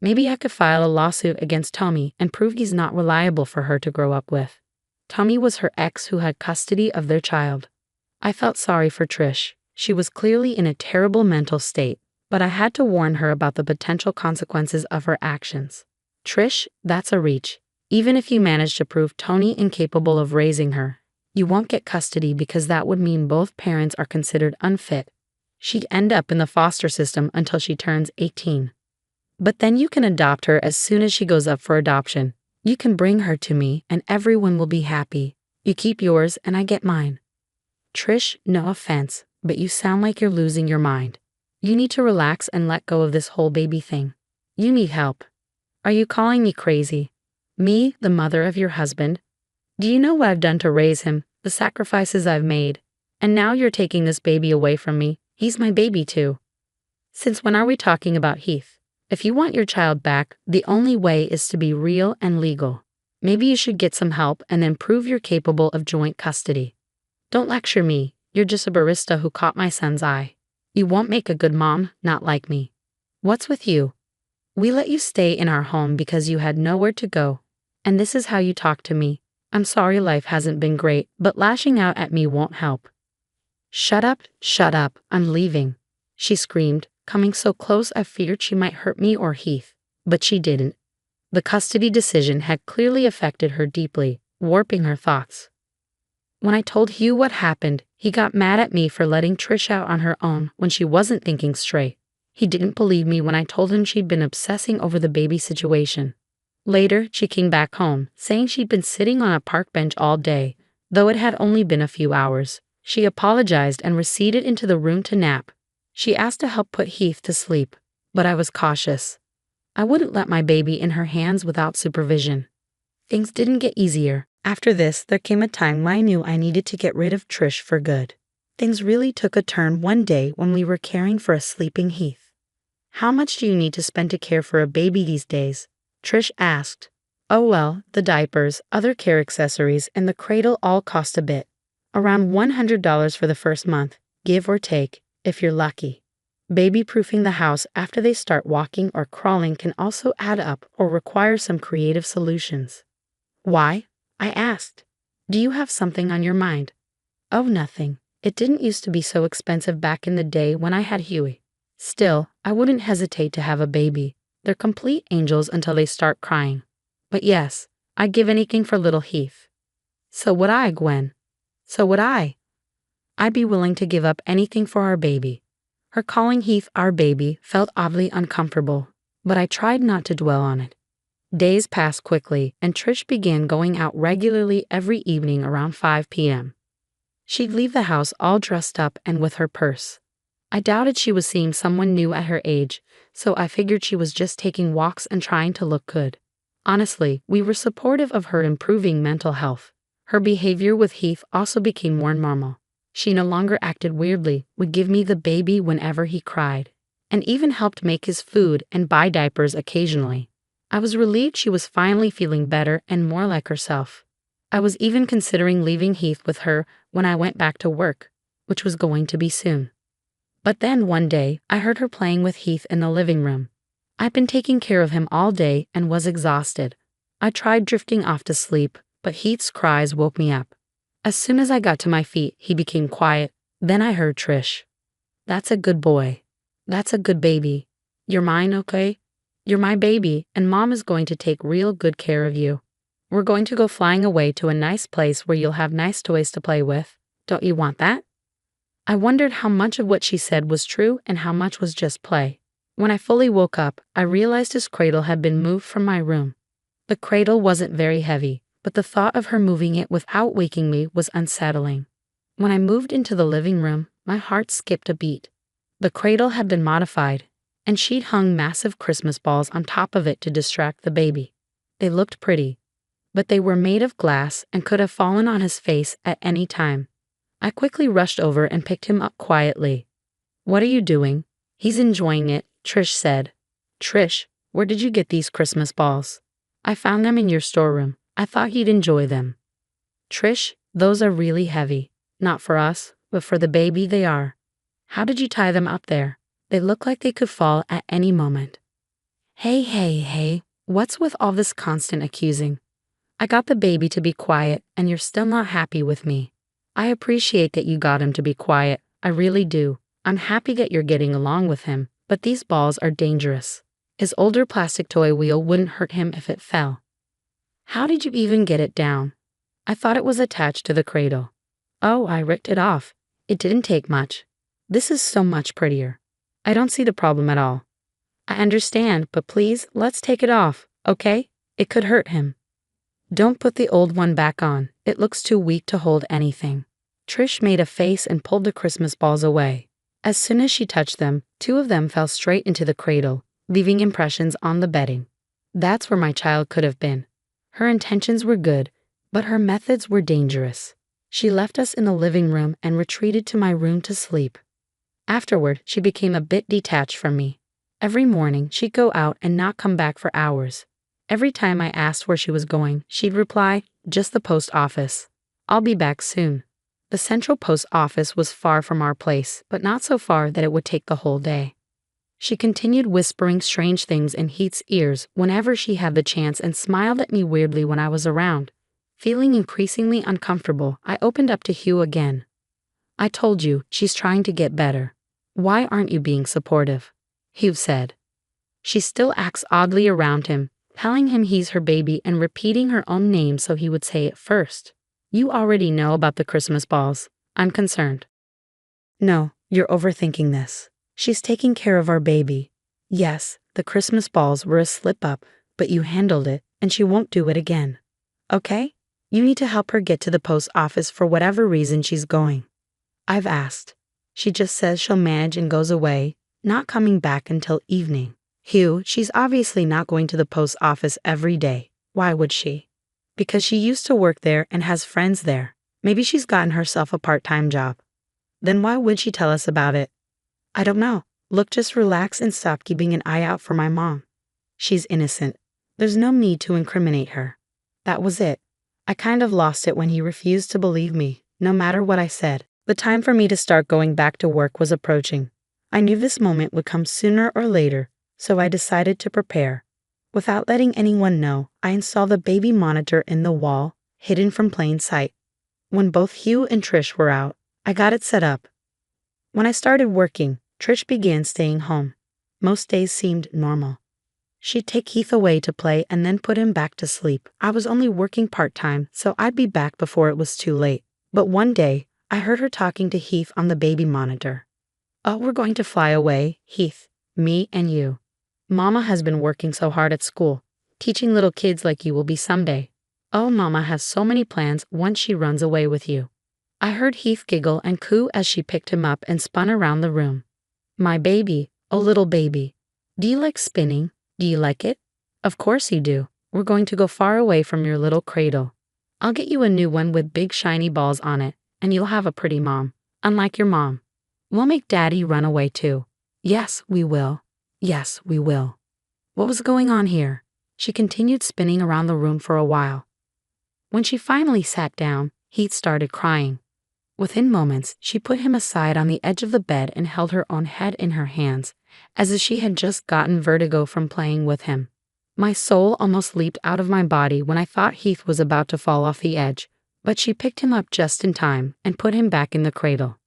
Speaker 2: Maybe I could file a lawsuit against Tommy and prove he's not reliable for her to grow up with." Tommy was her ex who had custody of their child. I felt sorry for Trish. She was clearly in a terrible mental state, but I had to warn her about the potential consequences of her actions. "Trish, that's a reach. Even if you manage to prove Tony incapable of raising her, you won't get custody because that would mean both parents are considered unfit. She'd end up in the foster system until she turns 18. But then you can adopt her as soon as she goes up for adoption. You can bring her to me and everyone will be happy. You keep yours and I get mine." "Trish, no offense, but you sound like you're losing your mind. You need to relax and let go of this whole baby thing. You need help. Are you calling me crazy? Me, the mother of your husband? Do you know what I've done to raise him, the sacrifices I've made? And now you're taking this baby away from me. He's my baby too. Since when are we talking about Heath? If you want your child back, the only way is to be real and legal. Maybe you should get some help and then prove you're capable of joint custody. Don't lecture me. You're just a barista who caught my son's eye. You won't make a good mom, not like me. What's with you? We let you stay in our home because you had nowhere to go. And this is how you talk to me. I'm sorry life hasn't been great, but lashing out at me won't help." Shut up, I'm leaving," she screamed, coming so close I feared she might hurt me or Heath. But she didn't. The custody decision had clearly affected her deeply, warping her thoughts. When I told Hugh what happened, he got mad at me for letting Trish out on her own when she wasn't thinking straight. He didn't believe me when I told him she'd been obsessing over the baby situation. Later, she came back home, saying she'd been sitting on a park bench all day, though it had only been a few hours. She apologized and receded into the room to nap. She asked to help put Heath to sleep, but I was cautious. I wouldn't let my baby in her hands without supervision. Things didn't get easier. After this, there came a time when I knew I needed to get rid of Trish for good. Things really took a turn one day when we were caring for a sleeping Heath. "How much do you need to spend to care for a baby these days?" Trish asked. "Oh well, the diapers, other care accessories, and the cradle all cost a bit. Around $100 for the first month, give or take, if you're lucky. Baby-proofing the house after they start walking or crawling can also add up or require some creative solutions." "Why?" I asked. "Do you have something on your mind?" "Oh, nothing. It didn't used to be so expensive back in the day when I had Huey. Still, I wouldn't hesitate to have a baby. They're complete angels until they start crying. But yes, I'd give anything for little Heath." "So would I, Gwen. So would I. I'd be willing to give up anything for our baby." Her calling Heath our baby felt oddly uncomfortable, but I tried not to dwell on it. Days passed quickly, and Trish began going out regularly every evening around 5 p.m. She'd leave the house all dressed up and with her purse. I doubted she was seeing someone new at her age, so I figured she was just taking walks and trying to look good. Honestly, we were supportive of her improving mental health. Her behavior with Heath also became more normal. She no longer acted weirdly, would give me the baby whenever he cried, and even helped make his food and buy diapers occasionally. I was relieved she was finally feeling better and more like herself. I was even considering leaving Heath with her when I went back to work, which was going to be soon. But then one day, I heard her playing with Heath in the living room. I'd been taking care of him all day and was exhausted. I tried drifting off to sleep, but Heath's cries woke me up. As soon as I got to my feet, he became quiet. Then I heard Trish. "That's a good boy. That's a good baby. You're mine, okay? You're my baby, and Mom is going to take real good care of you. We're going to go flying away to a nice place where you'll have nice toys to play with. Don't you want that?" I wondered how much of what she said was true and how much was just play. When I fully woke up, I realized his cradle had been moved from my room. The cradle wasn't very heavy, but the thought of her moving it without waking me was unsettling. When I moved into the living room, my heart skipped a beat. The cradle had been modified, and she'd hung massive Christmas balls on top of it to distract the baby. They looked pretty, but they were made of glass and could have fallen on his face at any time. I quickly rushed over and picked him up quietly. "What are you doing?" "He's enjoying it," Trish said. "Trish, Where did you get these Christmas balls? I found them in your storeroom. I thought you'd enjoy them. Trish, those are really heavy. Not for us, but for the baby they are. How did you tie them up there? They look like they could fall at any moment. Hey, what's with all this constant accusing? I got the baby to be quiet, and you're still not happy with me. I appreciate that you got him to be quiet, I really do. I'm happy that you're getting along with him, but these balls are dangerous. His older plastic toy wheel wouldn't hurt him if it fell. How did you even get it down? I thought it was attached to the cradle. Oh, I ripped it off. It didn't take much. This is so much prettier. I don't see the problem at all. I understand, but please, let's take it off, okay? It could hurt him. Don't put the old one back on. It looks too weak to hold anything. Trish made a face and pulled the Christmas balls away. As soon as she touched them, 2 of them fell straight into the cradle, leaving impressions on the bedding. That's where my child could have been. Her intentions were good, but her methods were dangerous. She left us in the living room and retreated to my room to sleep. Afterward, she became a bit detached from me. Every morning, she'd go out and not come back for hours. Every time I asked where she was going, she'd reply, "Just the post office. I'll be back soon." The central post office was far from our place, but not so far that it would take the whole day. She continued whispering strange things in Heath's ears whenever she had the chance and smiled at me weirdly when I was around. Feeling increasingly uncomfortable, I opened up to Hugh again. "I told you, she's trying to get better. Why aren't you being supportive?" Hugh said. She still acts oddly around him, telling him he's her baby and repeating her own name so he would say it first. You already know about the Christmas balls. I'm concerned. No, you're overthinking this. She's taking care of our baby. Yes, the Christmas balls were a slip-up, but you handled it, and she won't do it again. Okay? You need to help her get to the post office for whatever reason she's going. I've asked. She just says she'll manage and goes away, not coming back until evening. Hugh, she's obviously not going to the post office every day. Why would she? Because she used to work there and has friends there. Maybe she's gotten herself a part-time job. Then why would she tell us about it? I don't know. Look, just relax and stop keeping an eye out for my mom. She's innocent. There's no need to incriminate her. That was it. I kind of lost it when he refused to believe me, no matter what I said. The time for me to start going back to work was approaching. I knew this moment would come sooner or later, so I decided to prepare. Without letting anyone know, I installed the baby monitor in the wall, hidden from plain sight. When both Hugh and Trish were out, I got it set up. When I started working, Trish began staying home. Most days seemed normal. She'd take Heath away to play and then put him back to sleep. I was only working part-time, so I'd be back before it was too late. But one day, I heard her talking to Heath on the baby monitor. "Oh, we're going to fly away, Heath, me and you. Mama has been working so hard at school. Teaching little kids like you will be someday. Oh, Mama has so many plans once she runs away with you." I heard Heath giggle and coo as she picked him up and spun around the room. "My baby, oh little baby. Do you like spinning? Do you like it? Of course you do. We're going to go far away from your little cradle. I'll get you a new one with big shiny balls on it, and you'll have a pretty mom, unlike your mom. We'll make Daddy run away too. Yes, we will. Yes, we will." What was going on here? She continued spinning around the room for a while. When she finally sat down, Heath started crying. Within moments, she put him aside on the edge of the bed and held her own head in her hands, as if she had just gotten vertigo from playing with him. My soul almost leaped out of my body when I thought Heath was about to fall off the edge, but she picked him up just in time and put him back in the cradle.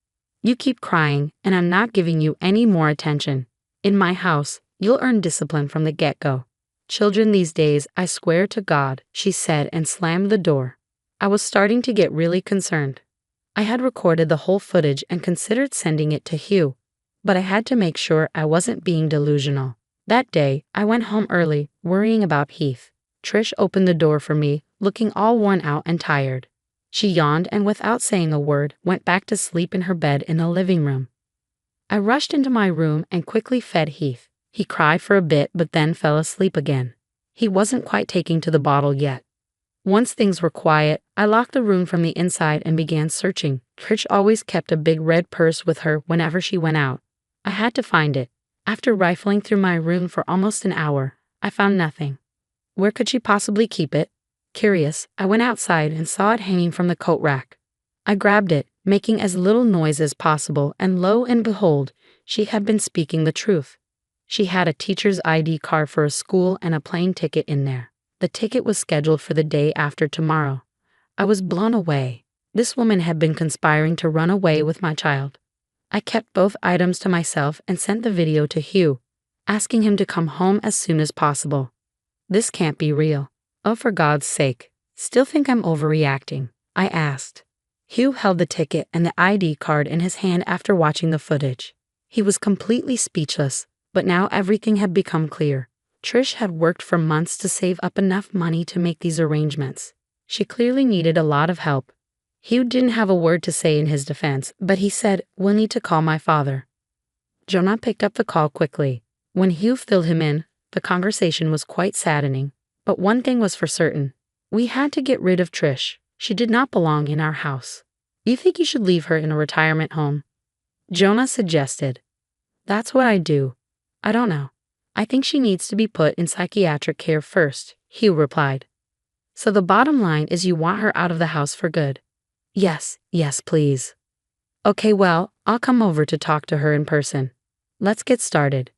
Speaker 2: "You keep crying, and I'm not giving you any more attention. In my house, you'll earn discipline from the get-go. Children these days, I swear to God," she said and slammed the door. I was starting to get really concerned. I had recorded the whole footage and considered sending it to Hugh, but I had to make sure I wasn't being delusional. That day, I went home early, worrying about Heath. Trish opened the door for me, looking all worn out and tired. She yawned and without saying a word, went back to sleep in her bed in the living room. I rushed into my room and quickly fed Heath. He cried for a bit but then fell asleep again. He wasn't quite taking to the bottle yet. Once things were quiet, I locked the room from the inside and began searching. Trish always kept a big red purse with her whenever she went out. I had to find it. After rifling through my room for almost an hour, I found nothing. Where could she possibly keep it? Curious, I went outside and saw it hanging from the coat rack. I grabbed it, making as little noise as possible, and lo and behold, she had been speaking the truth. She had a teacher's ID card for a school and a plane ticket in there. The ticket was scheduled for the day after tomorrow. I was blown away. This woman had been conspiring to run away with my child. I kept both items to myself and sent the video to Hugh, asking him to come home as soon as possible. This can't be real. Oh, for God's sake. Still think I'm overreacting? I asked. Hugh held the ticket and the ID card in his hand after watching the footage. He was completely speechless, but now everything had become clear. Trish had worked for months to save up enough money to make these arrangements. She clearly needed a lot of help. Hugh didn't have a word to say in his defense, but he said, "We'll need to call my father." Jonah picked up the call quickly. When Hugh filled him in, the conversation was quite saddening. But one thing was for certain. We had to get rid of Trish. She did not belong in our house. You think you should leave her in a retirement home? Jonah suggested. That's what I do. I don't know. I think she needs to be put in psychiatric care first, Hugh replied. So the bottom line is you want her out of the house for good? Yes, please. Okay, well, I'll come over to talk to her in person. Let's get started.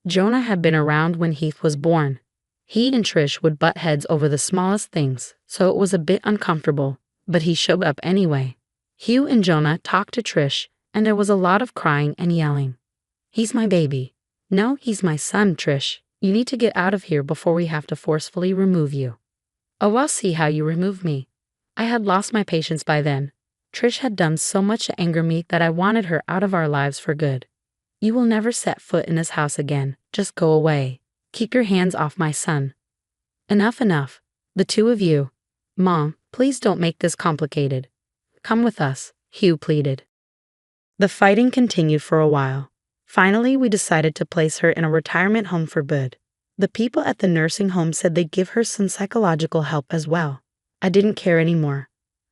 Speaker 2: Jonah had been around when Heath was born. He and Trish would butt heads over the smallest things, so it was a bit uncomfortable, but he showed up anyway. Hugh and Jonah talked to Trish, and there was a lot of crying and yelling. He's my baby. No, he's my son, Trish. You need to get out of here before we have to forcefully remove you. Oh, I'll see how you remove me. I had lost my patience by then. Trish had done so much to anger me that I wanted her out of our lives for good. You will never set foot in this house again. Just go away. Keep your hands off my son. Enough. The two of you. Mom, please don't make this complicated. Come with us, Hugh pleaded. The fighting continued for a while. Finally, we decided to place her in a retirement home for good. The people at the nursing home said they'd give her some psychological help as well. I didn't care anymore.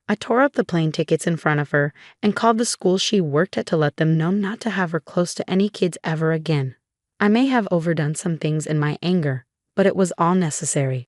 Speaker 2: I tore up the plane tickets in front of her and called the school she worked at to let them know not to have her close to any kids ever again. I may have overdone some things in my anger, but it was all necessary.